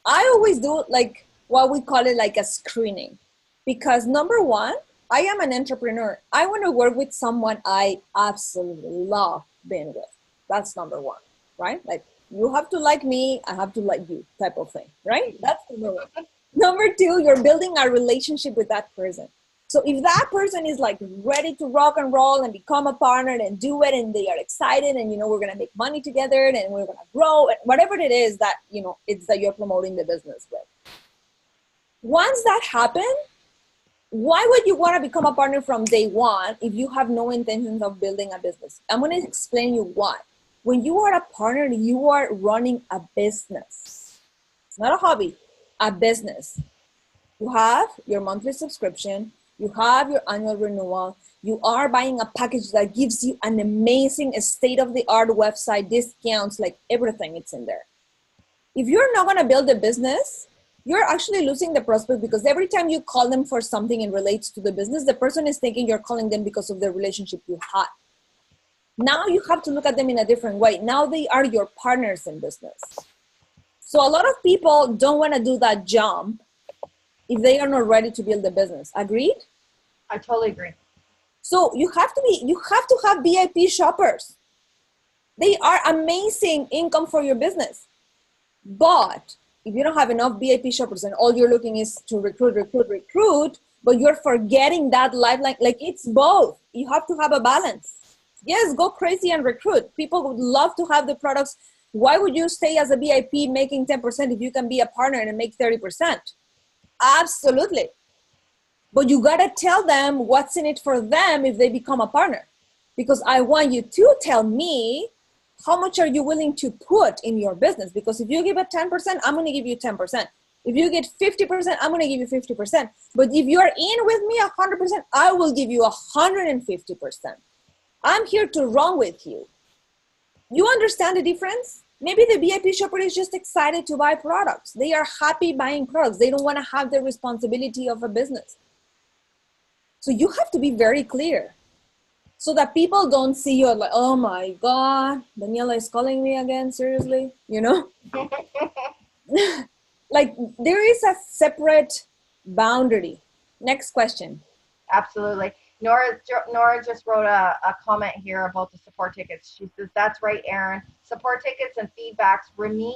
I always do like what we call it like a screening, because number one, I am an entrepreneur. I want to work with someone I absolutely love being with. That's number one, right? Like you have to like me, I have to like you type of thing, right? That's number one. Number two, you're building a relationship with that person. So if that person is like ready to rock and roll and become a partner and do it, and they are excited and, we're going to make money together and we're going to grow, and whatever it is that, it's that you're promoting the business with. Once that happens, why would you want to become a partner from day one if you have no intentions of building a business? I'm going to explain you why. When you are a partner, you are running a business, not a hobby, a business. You have your monthly subscription, you have your annual renewal, you are buying a package that gives you an amazing state-of-the-art website, discounts, like everything, it's in there. If you're not going to build a business, you're actually losing the prospect, because every time you call them for something and relates to the business, the person is thinking you're calling them because of the relationship you had. Now you have to look at them in a different way. Now they are your partners in business. So a lot of people don't want to do that jump if they are not ready to build a business. Agreed? I totally agree. So you have to have VIP shoppers. They are amazing income for your business. But if you don't have enough VIP shoppers and all you're looking is to recruit, but you're forgetting that lifeline, like it's both. You have to have a balance. Yes, go crazy and recruit. People would love to have the products. Why would you stay as a VIP making 10% if you can be a partner and make 30%? Absolutely. But you gotta tell them what's in it for them if they become a partner. Because I want you to tell me how much are you willing to put in your business? Because if you give it 10%, I'm gonna give you 10%. If you get 50%, I'm gonna give you 50%. But if you're in with me 100%, I will give you 150%. I'm here to run with you. You understand the difference? Maybe the VIP shopper is just excited to buy products. They are happy buying products. They don't want to have the responsibility of a business. So you have to be very clear so that people don't see you like, oh my God, Daniela is calling me again, seriously, you know? Like there is a separate boundary. Next question. Absolutely. Nora just wrote a comment here about the support tickets. She says, that's right, Erin. Support tickets and feedbacks. Ramin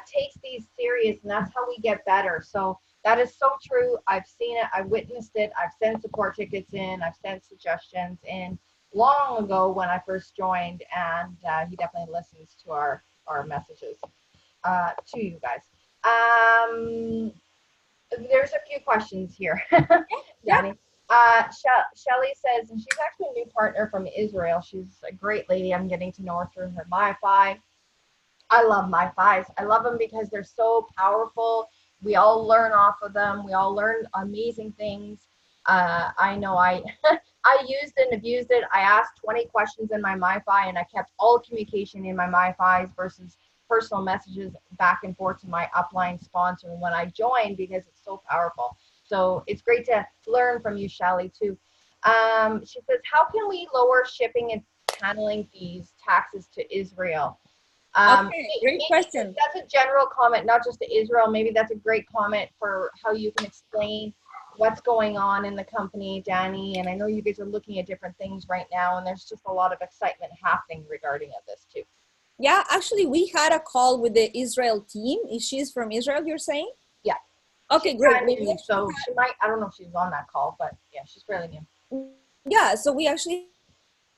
takes these serious, and that's how we get better. So that is so true. I've seen it. I've witnessed it. I've sent support tickets in. I've sent suggestions in long ago when I first joined, and he definitely listens to our messages to you guys. There's a few questions here, Danny. Shelly says, and she's actually a new partner from Israel. She's a great lady. I'm getting to know her through her MyFi. I love MyFis. I love them because they're so powerful. We all learn off of them. We all learn amazing things. I know I used it and abused it. I asked 20 questions in my MyFi, and I kept all communication in my MyFis versus personal messages back and forth to my upline sponsor when I joined, because it's so powerful. So it's great to learn from you, Shelly, too. She says, how can we lower shipping and handling fees, taxes to Israel? Okay, great question. That's a general comment, not just to Israel. Maybe that's a great comment for how you can explain what's going on in the company, Danny. And I know you guys are looking at different things right now, and there's just a lot of excitement happening regarding this too. Yeah, actually, we had a call with the Israel team. Is she's from Israel, you're saying? Yeah. Okay, she's great. New, so she might, I don't know if she's on that call, but yeah, she's fairly new. Yeah, so we actually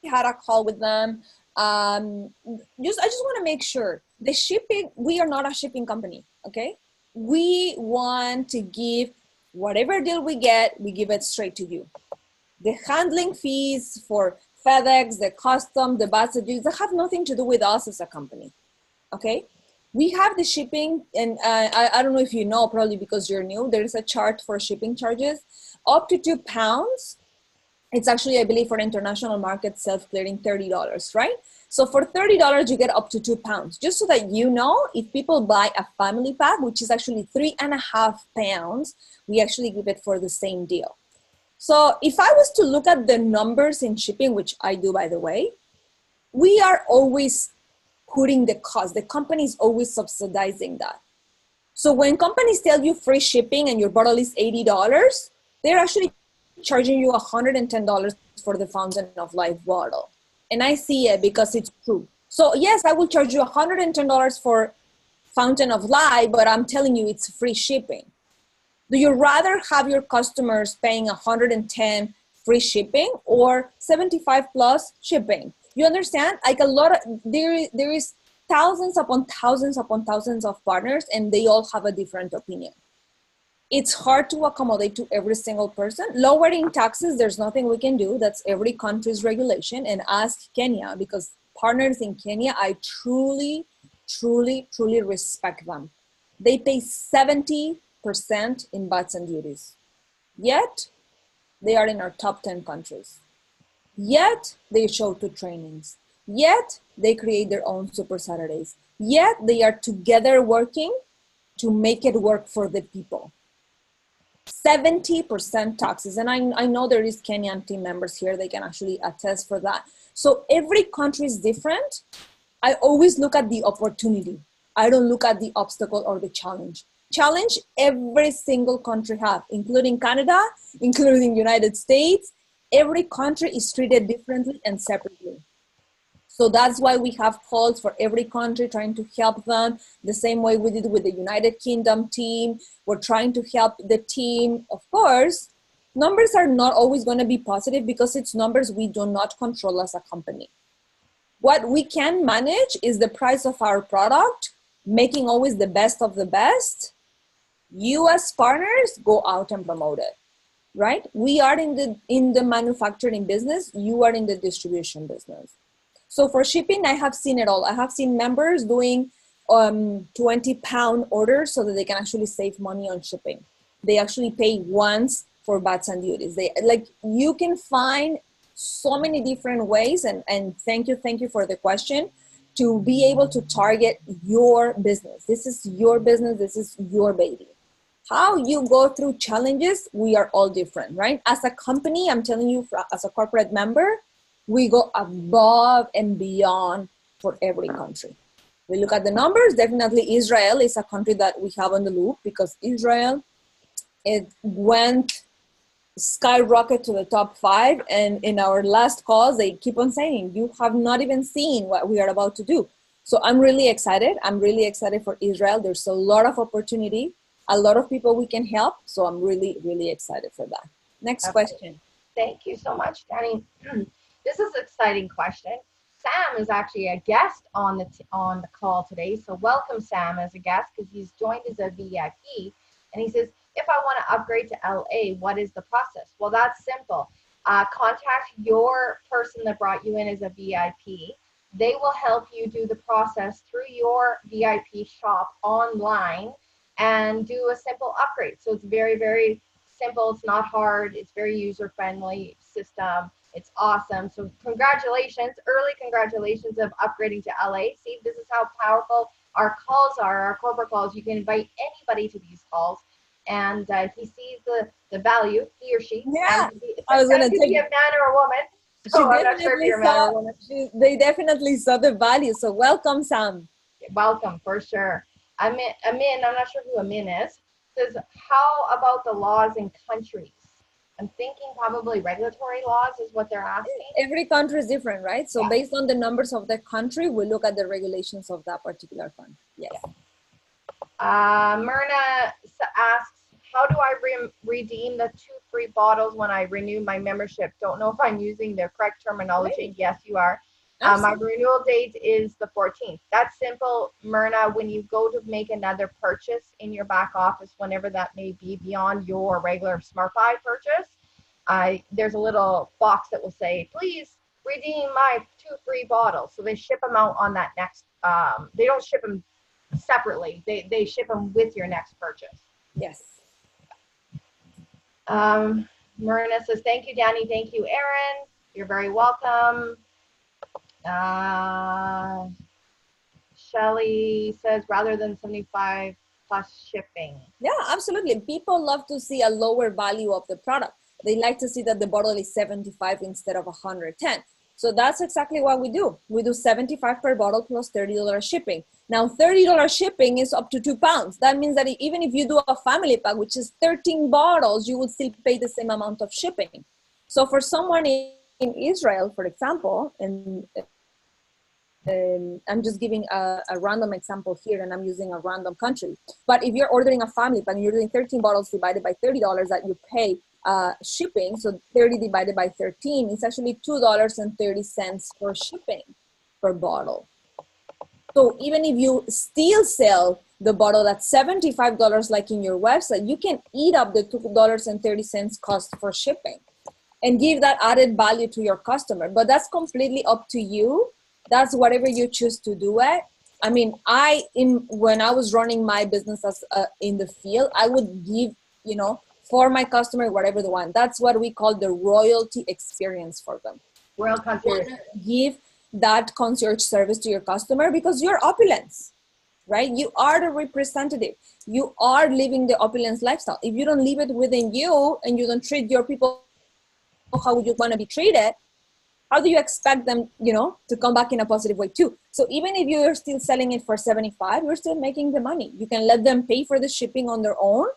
had a call with them. I just want to make sure the shipping, we are not a shipping company, okay? We want to give whatever deal we get, we give it straight to you. The handling fees for FedEx, the custom, the bus duties, they have nothing to do with us as a company, okay? We have the shipping, and I don't know if you know, probably because you're new, there is a chart for shipping charges. Up to £2, it's actually, I believe, for international market self-clearing $30, right? So for $30, you get up to £2. Just so that you know, if people buy a family pack, which is actually £3.50, we actually give it for the same deal. So if I was to look at the numbers in shipping, which I do, by the way, we are always putting the cost. The company is always subsidizing that. So when companies tell you free shipping and your bottle is $80, they're actually charging you $110 for the Fountain of Life bottle. And I see it because it's true. So yes, I will charge you $110 for Fountain of Life, but I'm telling you it's free shipping. Do you rather have your customers paying $110 free shipping or $75 plus shipping? You understand? Like a lot of, there is thousands upon thousands upon thousands of partners, and they all have a different opinion. It's hard to accommodate to every single person. Lowering taxes, there's nothing we can do. That's every country's regulation. And ask Kenya, because partners in Kenya, I truly, truly, truly respect them. They pay 70% in VAT and duties. Yet, they are in our top 10 countries. Yet, they show 2 trainings. Yet, they create their own Super Saturdays. Yet, they are together working to make it work for the people. 70% taxes. And I know there is Kenyan team members here. They can actually attest for that. So every country is different. I always look at the opportunity. I don't look at the obstacle or the challenge. challenge every single country have, including Canada, including United States. Every country is treated differently and separately. So that's why we have calls for every country, trying to help them the same way we did with the United Kingdom team. We're trying to help the team. Of course, numbers are not always going to be positive because it's numbers we do not control as a company. What we can manage is the price of our product, making always the best of the best. You as partners go out and promote it, right? We are in the manufacturing business. You are in the distribution business. So for shipping, I have seen it all. I have seen members doing 20-pound orders so that they can actually save money on shipping. They actually pay once for VAT and duties. You can find so many different ways, and thank you for the question, to be able to target your business. This is your business, this is your baby. How you go through challenges, we are all different, right? As a company, I'm telling you, as a corporate member, we go above and beyond for every country. We look at the numbers, definitely Israel is a country that we have on the loop, because Israel, it went skyrocket to the top 5, and in our last calls they keep on saying you have not even seen what we are about to do. So I'm really excited for Israel. There's a lot of opportunity, a lot of people we can help, so I'm really excited for that. Next question. Thank you so much, Danny. This is an exciting question. Sam is actually a guest on the call today, so welcome Sam as a guest, because he's joined as a VIP, and he says, if I want to upgrade to LA, what is the process? Well, that's simple. Contact your person that brought you in as a VIP. They will help you do the process through your VIP shop online and do a simple upgrade. So it's very simple. It's not hard. It's very user-friendly system. It's awesome. So congratulations, early congratulations of upgrading to LA. See, this is how powerful our calls are, our corporate calls. You can invite anybody to these calls. And he sees the value, he or she. Yeah, I was going to be a man or a woman. So I'm not sure if you're a man or a woman. They definitely saw the value. So welcome, Sam. Welcome, for sure. Amin, I'm not sure who Amin is, says, how about the laws in countries? I'm thinking probably regulatory laws is what they're asking. Every country is different, right? So based on the numbers of the country, we look at the regulations of that particular country. Yes. Myrna asks, how do I redeem the 2 free bottles when I renew my membership? Don't know if I'm using the correct terminology. Right. Yes, you are. My renewal date is the 14th. That's simple, Myrna. When you go to make another purchase in your back office, whenever that may be beyond your regular SmartBuy purchase, there's a little box that will say, please redeem my 2 free bottles. So they ship them out on that next, they don't ship them separately. They ship them with your next purchase. Yes. Marina says, thank you, Danny. Thank you, Aaron. You're very welcome. Shelly says, rather than 75 plus shipping. Yeah, absolutely. People love to see a lower value of the product. They like to see that the bottle is 75 instead of 110. So that's exactly what we do. We do 75 per bottle plus $30 shipping. Now, $30 shipping is up to 2 pounds. That means that even if you do a family pack, which is 13 bottles, you would still pay the same amount of shipping. So for someone in Israel, for example, and I'm just giving a random example here, and I'm using a random country. But if you're ordering a family pack and you're doing 13 bottles divided by $30 that you pay shipping, so 30 divided by 13, it's actually $2.30 for shipping per bottle. So even if you still sell the bottle at $75 like in your website, you can eat up the $2.30 cost for shipping and give that added value to your customer. But that's completely up to you. That's whatever you choose to do it. I mean, when I was running my business as in the field, I would give, for my customer, whatever they want. That's what we call the royalty experience for them. Royal concierge. Give that concierge service to your customer because you're Opulence, right? You are the representative. You are living the Opulence lifestyle. If you don't live it within you and you don't treat your people how you want to be treated, how do you expect them, to come back in a positive way too? So even if you're still selling it for 75, you're still making the money. You can let them pay for the shipping on their own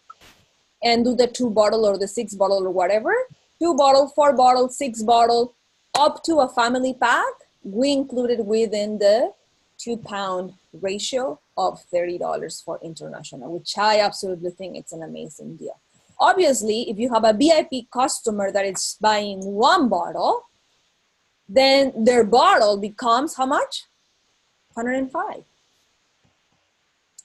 and do the 2 bottle or the 6 bottle or whatever. 2 bottle, 4 bottle, 6 bottle, up to a family pack. We included within the 2-pound ratio of $30 for international, which I absolutely think it's an amazing deal. Obviously, if you have a VIP customer that is buying 1 bottle, then their bottle becomes how much? 105.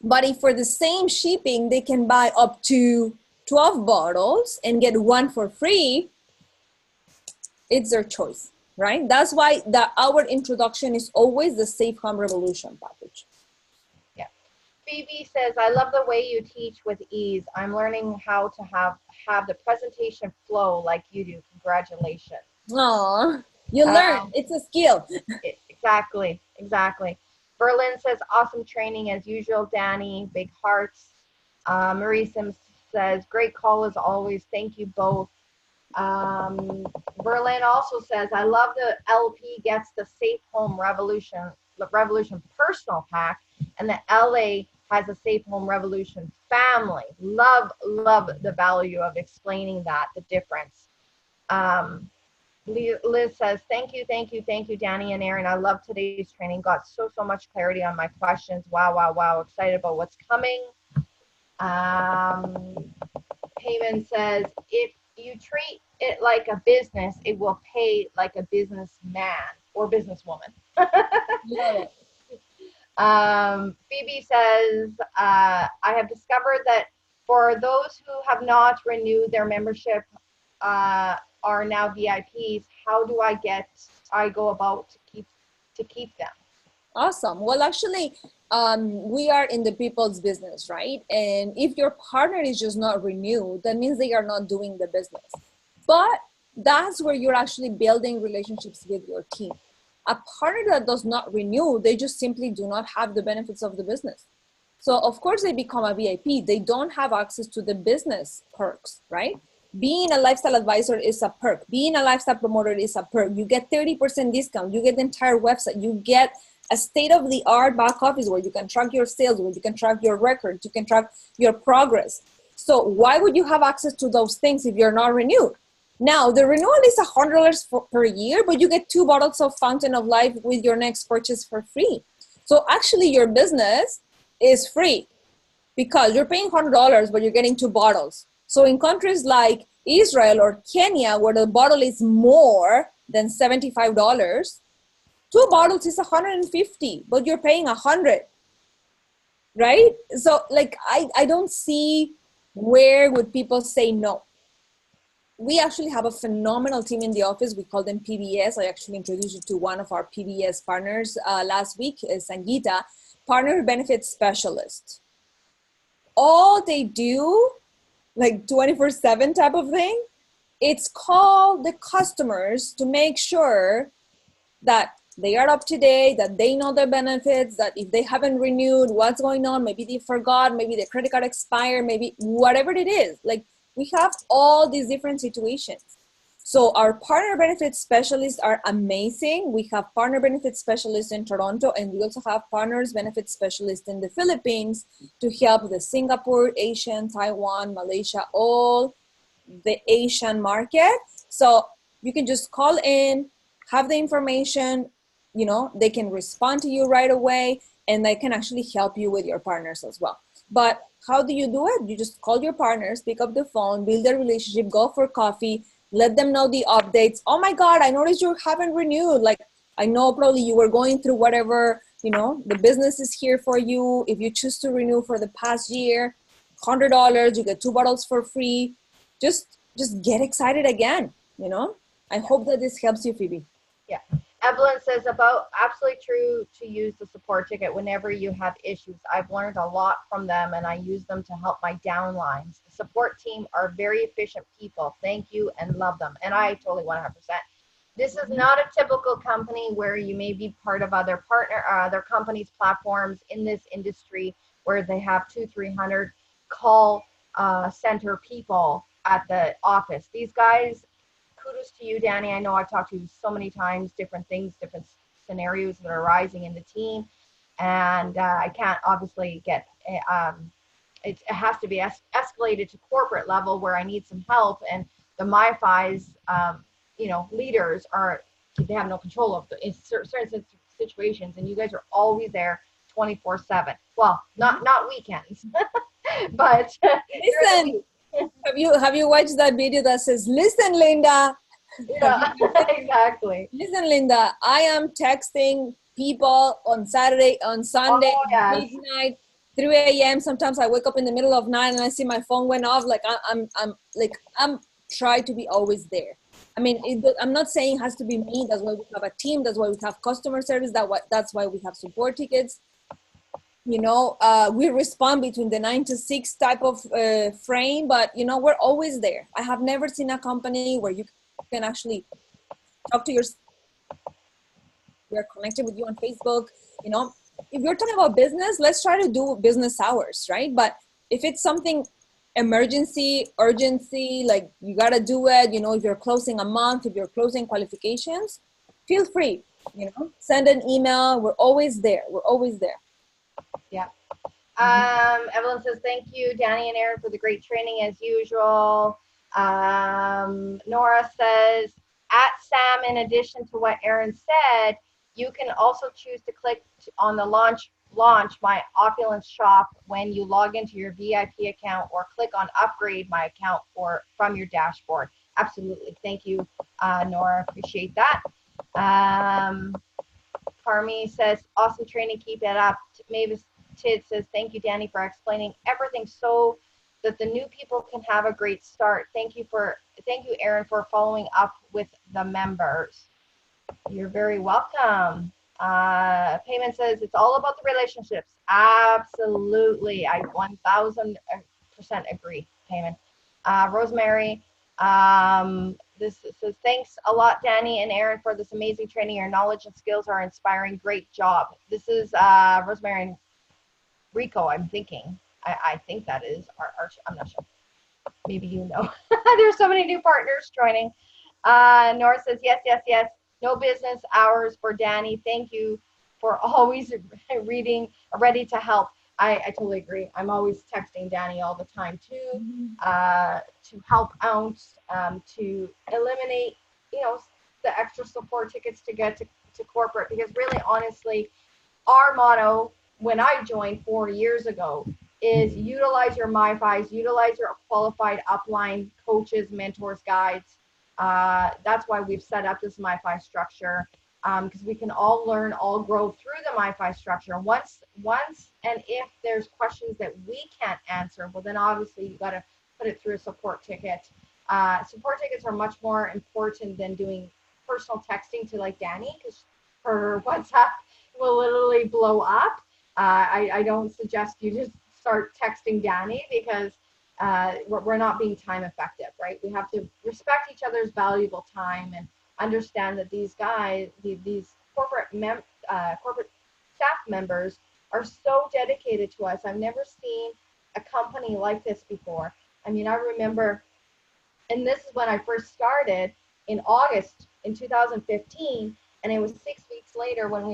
But if for the same shipping, they can buy up to 12 bottles and get 1 for free, it's their choice, right? That's why our introduction is always the Safe Home Revolution package. Yeah. Phoebe says, I love the way you teach with ease. I'm learning how to have the presentation flow like you do. Congratulations. Aw, you learn. It's a skill. Exactly. Berlin says, awesome training as usual, Danny. Big hearts. Marie Sims says, great call as always. Thank you both. Berlin also says, I love the LP gets the Safe Home Revolution personal pack, and the LA has a Safe Home Revolution family. Love the value of explaining that, the difference. Liz says, thank you, Danny and Aaron. I love today's training. Got so much clarity on my questions. Wow. Excited about what's coming. Payman says, if you treat it like a business, it will pay like a businessman or businesswoman. Love it. Phoebe says, I have discovered that for those who have not renewed their membership, are now VIPs. How do I go about to keep them? Awesome. Well, actually, we are in the people's business, right? And if your partner is just not renewed, that means they are not doing the business. But that's where you're actually building relationships with your team. A partner that does not renew, they just simply do not have the benefits of the business. So of course they become a VIP. They don't have access to the business perks, right? Being a lifestyle advisor is a perk. Being a lifestyle promoter is a perk. You get 30% discount. You get the entire website. You get a state-of-the-art back office where you can track your sales, where you can track your records, you can track your progress. So why would you have access to those things if you're not renewed? Now, the renewal is $100 per year, but you get 2 bottles of Fountain of Life with your next purchase for free. So actually your business is free because you're paying $100, but you're getting 2 bottles. So in countries like Israel or Kenya, where the bottle is more than $75, 2 bottles is $150, but you're paying $100, right? So like, I don't see where would people say no. We actually have a phenomenal team in the office. We call them PBS. I actually introduced you to one of our PBS partners last week, Sangeeta, Partner Benefit Specialist. All they do, like 24/7 type of thing, it's call the customers to make sure that they are up to date, that they know their benefits, that if they haven't renewed, what's going on, maybe they forgot, maybe their credit card expired, maybe whatever it is. Like, we have all these different situations. So our partner benefit specialists are amazing. We have partner benefit specialists in Toronto, and we also have partners benefit specialists in the Philippines to help the Singapore, Asian, Taiwan, Malaysia, all the Asian market. So you can just call in, have the information, they can respond to you right away, and they can actually help you with your partners as well. But how do you do it? You just call your partners, pick up the phone, build a relationship, go for coffee, let them know the updates. Oh my God, I noticed you haven't renewed. Like, I know probably you were going through whatever, the business is here for you. If you choose to renew for the past year, $100, you get 2 bottles for free. Just get excited again, I hope that this helps you, Phoebe. Yeah. Evelyn says, about absolutely true to use the support ticket whenever you have issues. I've learned a lot from them, and I use them to help my downlines. The support team are very efficient people. Thank you and love them. And I totally 100%. This is not a typical company where you may be part of other companies' platforms in this industry where they have 200-300 call center people at the office. These guys kudos to you, Danny. I know I've talked to you so many times, different things, different scenarios that are arising in the team. And I can't obviously get, it has to be escalated to corporate level where I need some help. And the MiFi's, leaders they have no control of in certain situations. And you guys are always there 24/7. Well, not weekends, but Listen, have you watched that video that says, "Listen, Linda"? Yeah, exactly. Listen, Linda, I am texting people on Saturday, on Sunday, yes. midnight, 3 a.m. Sometimes I wake up in the middle of night and I see my phone went off. Like I'm trying to be always there. I mean, I'm not saying it has to be me. That's why we have a team. That's why we have customer service. That's why we have support tickets. We respond between the 9 to 6 type of frame, but we're always there. I have never seen a company where you can actually talk to your, we're connected with you on Facebook. If you're talking about business, let's try to do business hours, right? But if it's something emergency, urgency, like you got to do it, if you're closing a month, if you're closing qualifications, feel free, send an email. We're always there. Yeah. Evelyn says, thank you, Danny and Aaron, for the great training as usual. Nora says, at Sam, in addition to what Aaron said, you can also choose to click on the launch my Opulence shop when you log into your VIP account, or click on upgrade my account from your dashboard. Absolutely. Thank you, Nora. Appreciate that. Carmi says, awesome training. Keep it up. Mavis Tid says, thank you, Danny, for explaining everything so that the new people can have a great start. Thank you, Aaron, for following up with the members. You're very welcome. Payment says, it's all about the relationships. Absolutely. I 1000% agree, Payment. Rosemary, this says, thanks a lot, Danny and Aaron, for this amazing training. Your knowledge and skills are inspiring. Great job. This is Rosemary and Rico, I'm thinking. I think that is Archie. I'm not sure. Maybe you know. There's so many new partners joining. Nora says, yes. No business hours for Danny. Thank you for always ready to help. I totally agree. I'm always texting Danny all the time too, to help out, to eliminate, the extra support tickets to get to corporate, because really, honestly, our motto when I joined 4 years ago is utilize your MiFis, utilize your qualified upline coaches, mentors, guides. That's why we've set up this MiFi structure, because we can all learn, all grow through the MiFi structure. Once and if there's questions that we can't answer, well, then obviously you got to put it through a support ticket. Support tickets are much more important than doing personal texting to like Danny, because her WhatsApp will literally blow up. I don't suggest you just start texting Danny, because we're not being time effective, right? We have to respect each other's valuable time and understand that these guys, these corporate staff members, are so dedicated to us. I've never seen a company like this before. I mean, I remember, and this is when I first started in August in 2015, and it was 6 weeks later when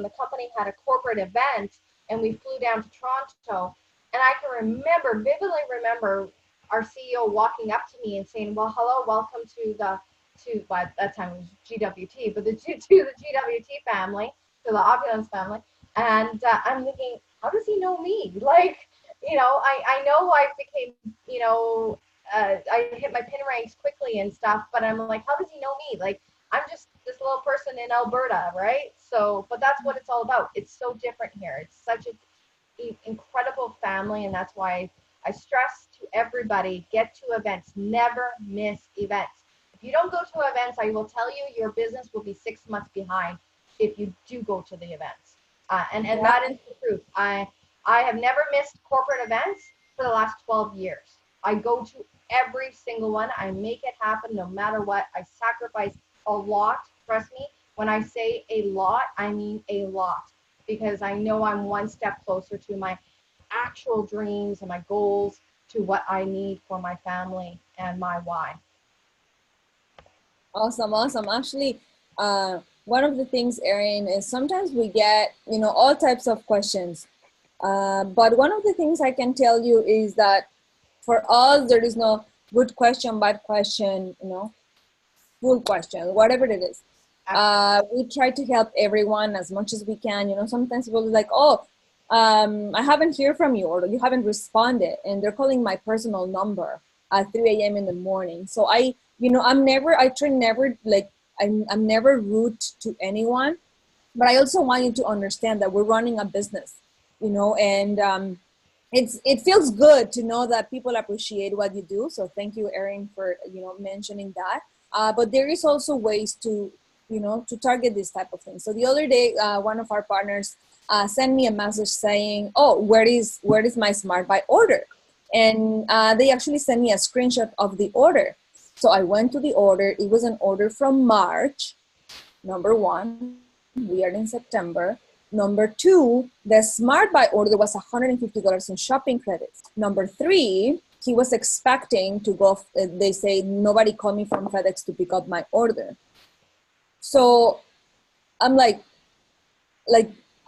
the company had a corporate event, and we flew down to Toronto. And I can vividly remember our CEO walking up to me and saying, well, hello, welcome by that time it was GWT, but to the GWT family, to the Opulence family. And I'm thinking, how does he know me? Like, I know I became, I hit my pin ranks quickly and stuff, but I'm like, how does he know me? Like, I'm just this little person in Alberta, right? So, but that's what it's all about. It's so different here. It's such an incredible family, and that's why I stress to everybody, get to events. Never miss events. If you don't go to events, I will tell you, your business will be 6 months behind if you do go to the events. And that is the truth. I have never missed corporate events for the last 12 years. I go to every single one. I make it happen no matter what. I sacrifice a lot. Trust me, when I say a lot, I mean a lot, because I know I'm one step closer to my actual dreams and my goals, to what I need for my family and my why. Awesome, awesome. Actually, one of the things, Erin, is sometimes we get, all types of questions. But one of the things I can tell you is that for us, there is no good question, bad question, full question, whatever it is. We try to help everyone as much as we can. Sometimes people are like, oh, I haven't heard from you, or you haven't responded, and they're calling my personal number at 3 a.m. in the morning. So I try never, like, I'm never rude to anyone, but I also want you to understand that we're running a business, and it feels good to know that people appreciate what you do. So thank you, Erin, for mentioning that. But there is also ways to target this type of thing. So the other day, one of our partners sent me a message saying, "Oh, where is my Smart Buy order?" And they actually sent me a screenshot of the order. So I went to the order. It was an order from March. Number one, we are in September. Number two, the Smart Buy order was $150 in shopping credits. Number three, he was expecting to go, they say, nobody called me from FedEx to pick up my order. So I'm like,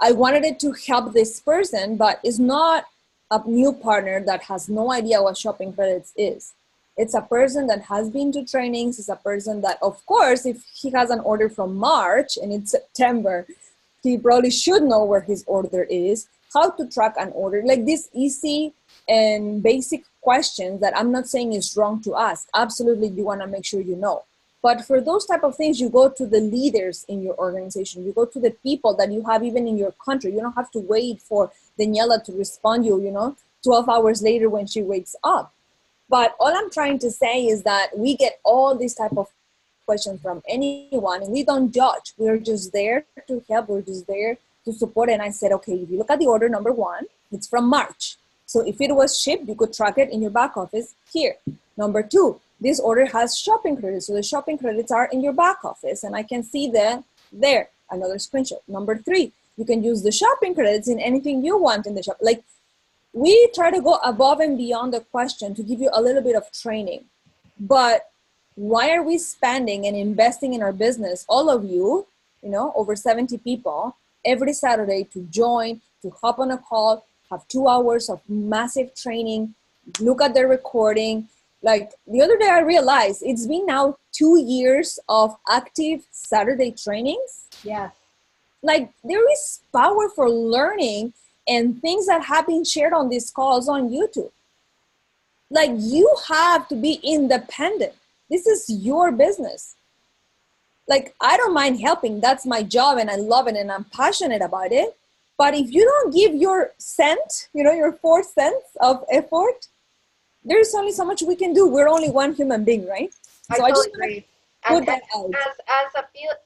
I wanted it to help this person, but it's not a new partner that has no idea what shopping credits is. It's a person that has been to trainings. It's a person that, of course, if he has an order from March and it's September, he probably should know where his order is, how to track an order, like these easy and basic questions that I'm not saying is wrong to ask. Absolutely, you want to make sure you know. But for those type of things, you go to the leaders in your organization. You go to the people that you have even in your country. You don't have to wait for Daniela to respond you, 12 hours later when she wakes up. But all I'm trying to say is that we get all these type of questions from anyone, and we don't judge. We're just there to help. We're just there to support. And I said, okay, if you look at the order number one, it's from March. So if it was shipped, you could track it in your back office here. Number two, this order has shopping credits. So the shopping credits are in your back office, and I can see that there. Another screenshot. Number three, you can use the shopping credits in anything you want in the shop. Like, we try to go above and beyond the question to give you a little bit of training. But why are we spending and investing in our business, all of you, over 70 people, every Saturday to join, to hop on a call, have 2 hours of massive training, look at the recording? Like, the other day I realized it's been now 2 years of active Saturday trainings. Yes. Like, there is power for learning and things that have been shared on these calls on YouTube. Like, you have to be independent. This is your business. Like, I don't mind helping. That's my job, and I love it, and I'm passionate about it. But if you don't give your cent, your 4 cents of effort, there's only so much we can do. We're only one human being, right? I So totally agree. put that out. As a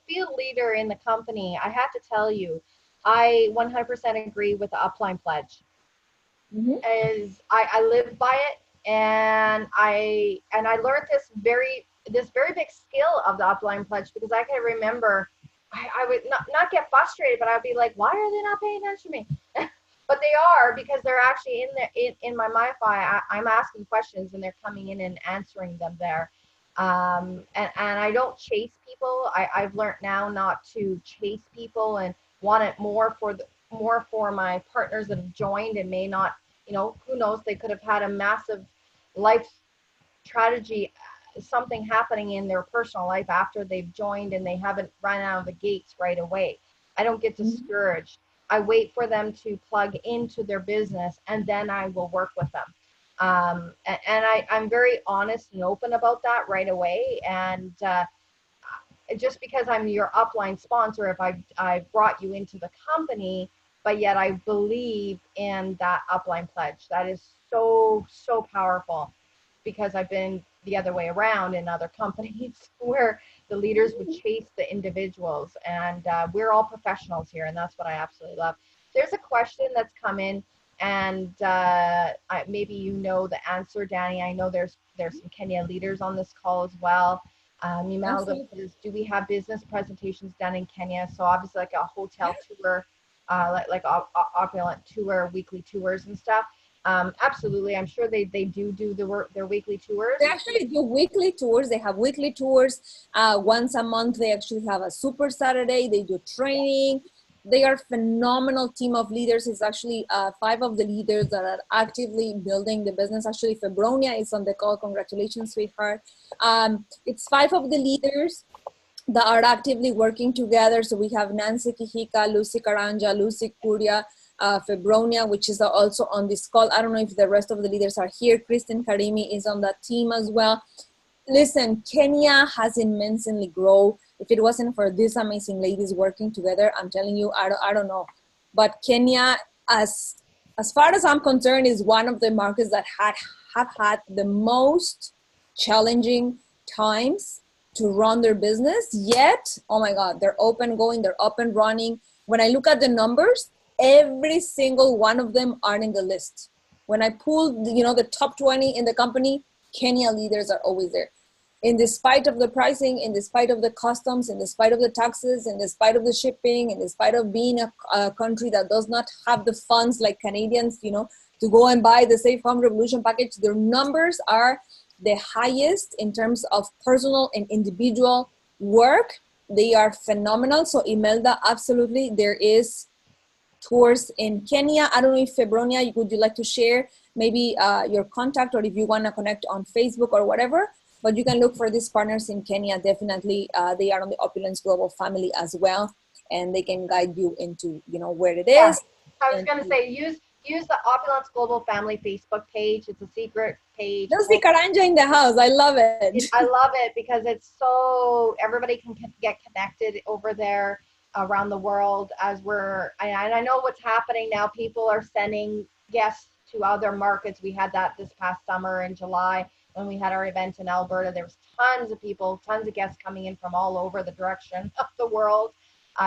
field leader in the company, I have to tell you, I 100% agree with the upline pledge. As I live by it, and I learned this very big skill of the upline pledge, because I can remember I would not get frustrated, but I'd be like, why are they not paying attention to me? But they are, because they're actually in my MiFi. I'm asking questions and they're coming in and answering them there. And I don't chase people. I've learned now not to chase people and want it more for my partners that have joined and may not, who knows, they could have had a massive life tragedy, something happening in their personal life after they've joined, and they haven't run out of the gates right away. I don't get discouraged. I wait for them to plug into their business, and then I will work with them. And I'm very honest and open about that right away. And just because I'm your upline sponsor, if I brought you into the company, but yet I believe in that upline pledge. That is so, so powerful, because I've been the other way around in other companies where the leaders would chase the individuals, and we're all professionals here, and that's what I absolutely love. There's a question that's come in, and maybe you know the answer, Danny. I know there's some Kenya leaders on this call as well. Imelda says, do we have business presentations done in Kenya? So obviously like a hotel tour, like Opulent tour, weekly tours and stuff. Absolutely. I'm sure they do their weekly tours. They actually do weekly tours. They have weekly tours. Once a month, they actually have a Super Saturday. They do training. They are phenomenal team of leaders. It's actually 5 of the leaders that are actively building the business. Actually, Febronia is on the call. Congratulations, sweetheart. It's 5 of the leaders that are actively working together. So we have Nancy Kijika, Lucy Caranja, Lucy Curia, Febronia, which is also on this call. I don't know if the rest of the leaders are here. Kristen Karimi is on that team as well. Listen, Kenya has immensely grown. If it wasn't for these amazing ladies working together, I'm telling you, I don't know. But Kenya, as far as I'm concerned, is one of the markets that have had the most challenging times to run their business. Yet, oh my God, they're they're up and running. When I look at the numbers, every single one of them are in the list. When I pull, the top 20 in the company, Kenya leaders are always there. In despite of the pricing, in despite of the customs, in despite of the taxes, in despite of the shipping, in despite of being a country that does not have the funds like Canadians, to go and buy the Safe Home Revolution package, their numbers are the highest in terms of personal and individual work. They are phenomenal. So Imelda, absolutely, there is tours in Kenya. I don't know if Febronia, would you like to share maybe your contact, or if you want to connect on Facebook or whatever, but you can look for these partners in Kenya. Definitely, they are on the Opulence Global family as well, and they can guide you into, where it is. Yeah, I was going to say, use the Opulence Global Family Facebook page. It's a secret page. Lucy Karanja in the house. I love it. I love it because it's so everybody can get connected over there around the world. And I know what's happening now. People are sending guests to other markets. We had that this past summer in July when we had our event in Alberta. There was tons of people, tons of guests coming in from all over the direction of the world.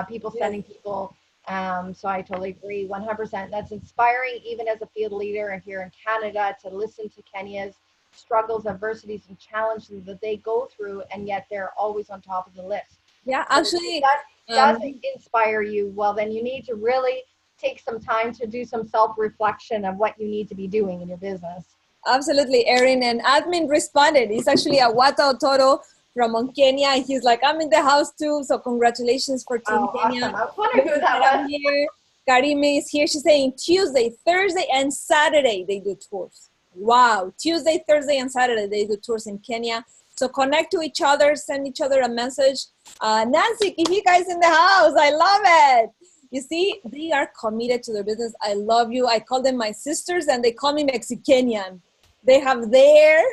People sending people. So I totally agree, 100%. That's inspiring, even as a field leader here in Canada, to listen to Kenya's struggles, adversities, and challenges that they go through, and yet they're always on top of the list. Yeah, actually, if that doesn't inspire you, well, then you need to really take some time to do some self-reflection of what you need to be doing in your business. Absolutely, Erin, and admin responded. He's actually a Wata Otoro from Kenya. He's like, I'm in the house too, so congratulations for Team Kenya. Awesome. I was wondering who that was. Karime is here. She's saying Tuesday, Thursday, and Saturday they do tours. Wow, Tuesday, Thursday, and Saturday they do tours in Kenya. So connect to each other, send each other a message. Nancy, if you guys in the house, I love it. You see, they are committed to their business. I love you. I call them my sisters, and they call me Mexicanian. They have there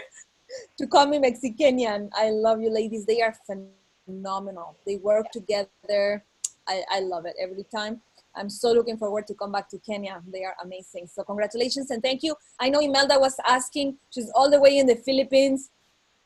to call me Mexicanian. I love you, ladies. They are phenomenal. They work together. I love it every time. I'm so looking forward to come back to Kenya. They are amazing. So congratulations and thank you. I know Imelda was asking, she's all the way in the Philippines.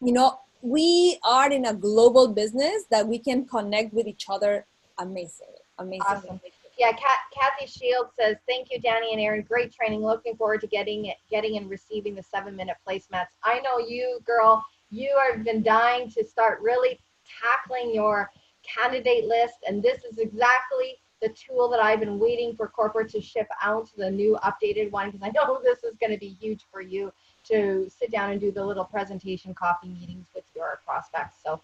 We are in a global business that we can connect with each other. Amazing. Awesome. Yeah, Kathy Shields says, thank you, Danny and Erin. Great training. Looking forward to getting and receiving the 7-minute placemats. I know you, girl, you have been dying to start really tackling your candidate list. And this is exactly the tool that I've been waiting for corporate to ship out, the new updated one, because I know this is going to be huge for you to sit down and do the little presentation coffee meetings with your prospects. So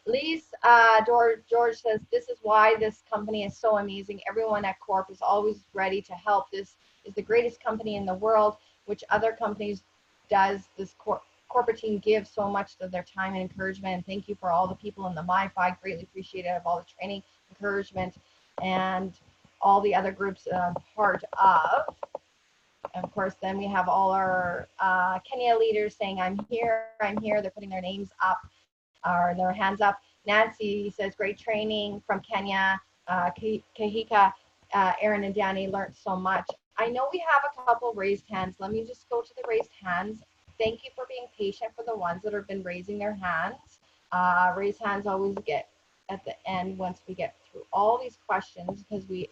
Lise George says, this is why this company is so amazing. Everyone at Corp is always ready to help. This is the greatest company in the world, which other companies does. This corporate team gives so much of their time and encouragement. And thank you for all the people in the MiFi. Greatly appreciated of all the training, encouragement, and all the other groups part of. And of course, then we have all our Kenya leaders saying, I'm here. They're putting their names up or their hands up. Nancy says, great training from Kenya. Kahika, Erin and Danny learned so much. I know we have a couple raised hands. Let me just go to the raised hands. Thank you for being patient for the ones that have been raising their hands. Raised hands always get at the end once we get through all these questions, because we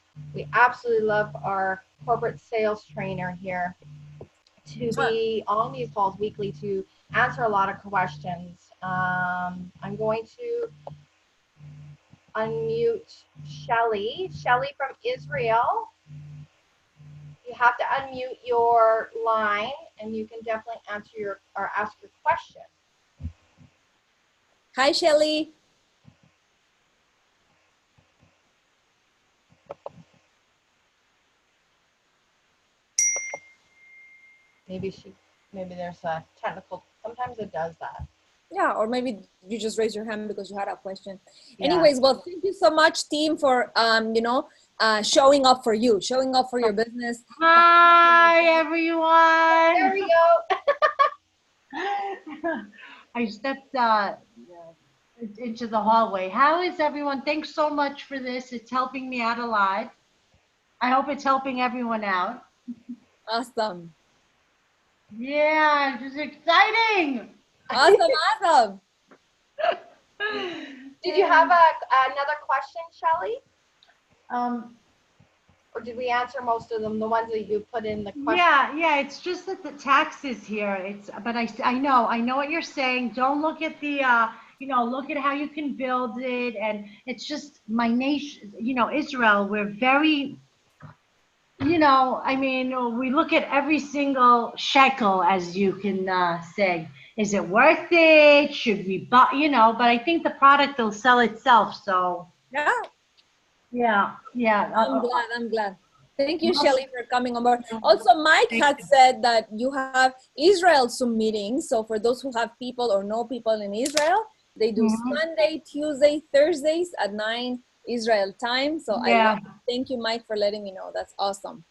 absolutely love our corporate sales trainer here to be on these calls weekly to answer a lot of questions. I'm going to unmute Shelly. Shelly from Israel. You You have to unmute your line, and you can definitely answer your or ask your question. Hi, Shelly. Maybe there's a technical, sometimes it does that. Yeah, or maybe you just raise your hand because you had a question. Yeah. Anyways, well, thank you so much, team, for showing up for you, showing up for your business. Hi, everyone. There we go. I stepped into the hallway. How is everyone? Thanks so much for this. It's helping me out a lot. I hope it's helping everyone out. Awesome. Yeah, it's exciting. Awesome. Did you have another question, Shelly? Or did we answer most of them, the ones that you put in the question? Yeah, it's just that the taxes here, but I know what you're saying. Don't look at the, look at how you can build it. And it's just my nation, Israel, we're very, we look at every single shekel, as you can say. Is it worth it? Should we buy, but I think the product will sell itself. So Yeah. yeah. I'm glad. Thank you, Shelly, for coming on board. Also, Mike had said that you have Israel Zoom meetings. So for those who have people or know people in Israel, they do Sunday, Tuesday, Thursdays at 9 Israel time. So thank you, Mike, for letting me know. That's awesome.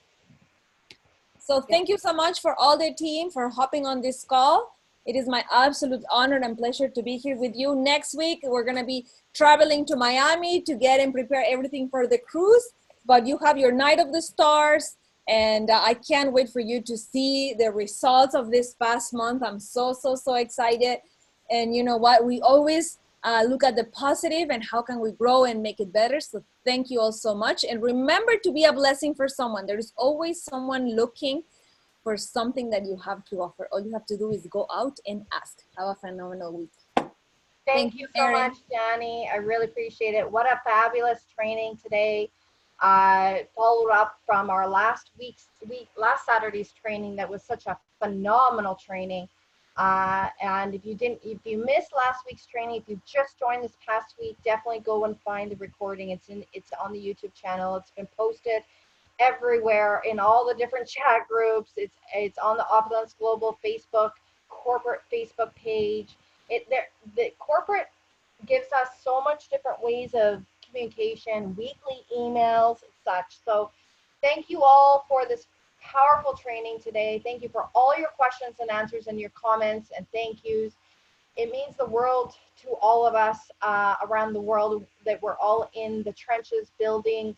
So thank you so much for all the team for hopping on this call. It is my absolute honor and pleasure to be here with you. Next week, we're going to be traveling to Miami to get and prepare everything for the cruise. But you have your Night of the Stars, and I can't wait for you to see the results of this past month. I'm so excited. And you know what? We always look at the positive and how can we grow and make it better. So thank you all so much. And remember to be a blessing for someone. There is always someone looking for something that you have to offer. All you have to do is go out and ask. Have a phenomenal week. Thank you so much, Danny. I really appreciate it. What a fabulous training today. Followed up from our last Saturday's training that was such a phenomenal training. And if you missed last week's training, if you just joined this past week, definitely go and find the recording. It's on the YouTube channel. It's been posted everywhere in all the different chat groups. It's on the Opulence Global Facebook corporate Facebook page. The corporate gives us so much different ways of communication, weekly emails, such. So thank you all for this powerful training today. Thank you for all your questions and answers and your comments and thank yous. It means the world to all of us around the world that we're all in the trenches building,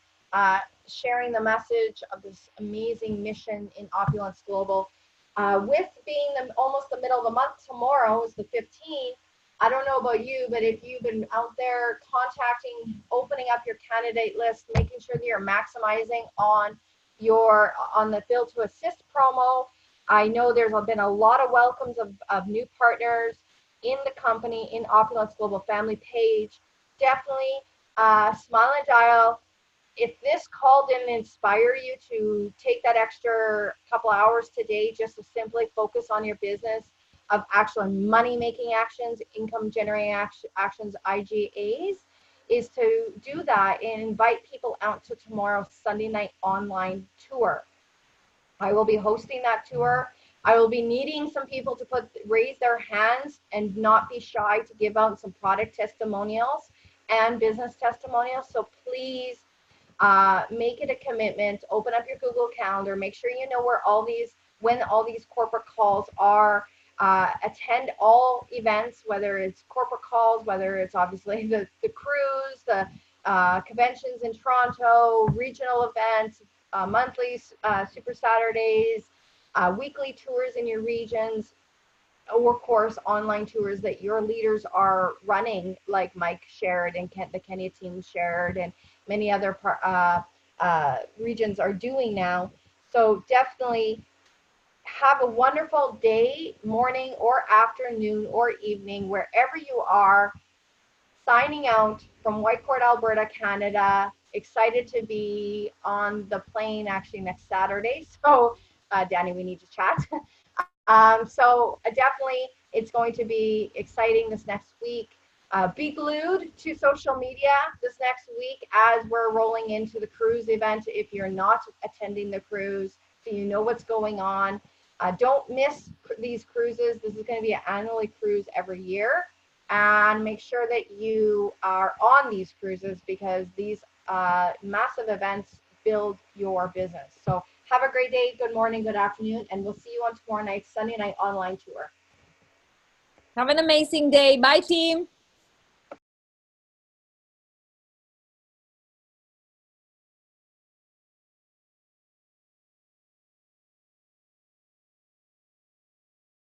sharing the message of this amazing mission in Opulence Global. With being almost the middle of the month, tomorrow is the 15th. I don't know about you, but if you've been out there contacting, opening up your candidate list, making sure that you're maximizing on the Build to Assist promo. I know there's been a lot of welcomes of new partners in the company, in Opulence Global Family page. Definitely smile and dial. If this call didn't inspire you to take that extra couple hours today just to simply focus on your business of actual money-making actions, income-generating actions, IGAs, is to do that and invite people out to tomorrow's Sunday night online tour. I will be hosting that tour. I will be needing some people to raise their hands and not be shy to give out some product testimonials and business testimonials. So please make it a commitment. Open up your Google Calendar. Make sure you know when all these corporate calls are. Attend all events, whether it's corporate calls, whether it's obviously the cruise, the conventions in Toronto, regional events, monthly Super Saturdays, weekly tours in your regions, or of course online tours that your leaders are running, like Mike shared and the Kenya team shared and many other regions are doing now. So definitely have a wonderful day, morning or afternoon or evening, wherever you are. Signing out from Whitecourt, Alberta, Canada. excited to be on the plane actually next Saturday. So, Danny, we need to chat. So definitely it's going to be exciting this next week. Be glued to social media this next week as we're rolling into the cruise event. If you're not attending the cruise, so you know what's going on. Don't miss these cruises. This is going to be an annually cruise every year. And make sure that you are on these cruises because these massive events build your business. So have a great day, good morning, good afternoon, and we'll see you on tomorrow night's Sunday night online tour. Have an amazing day. Bye, team.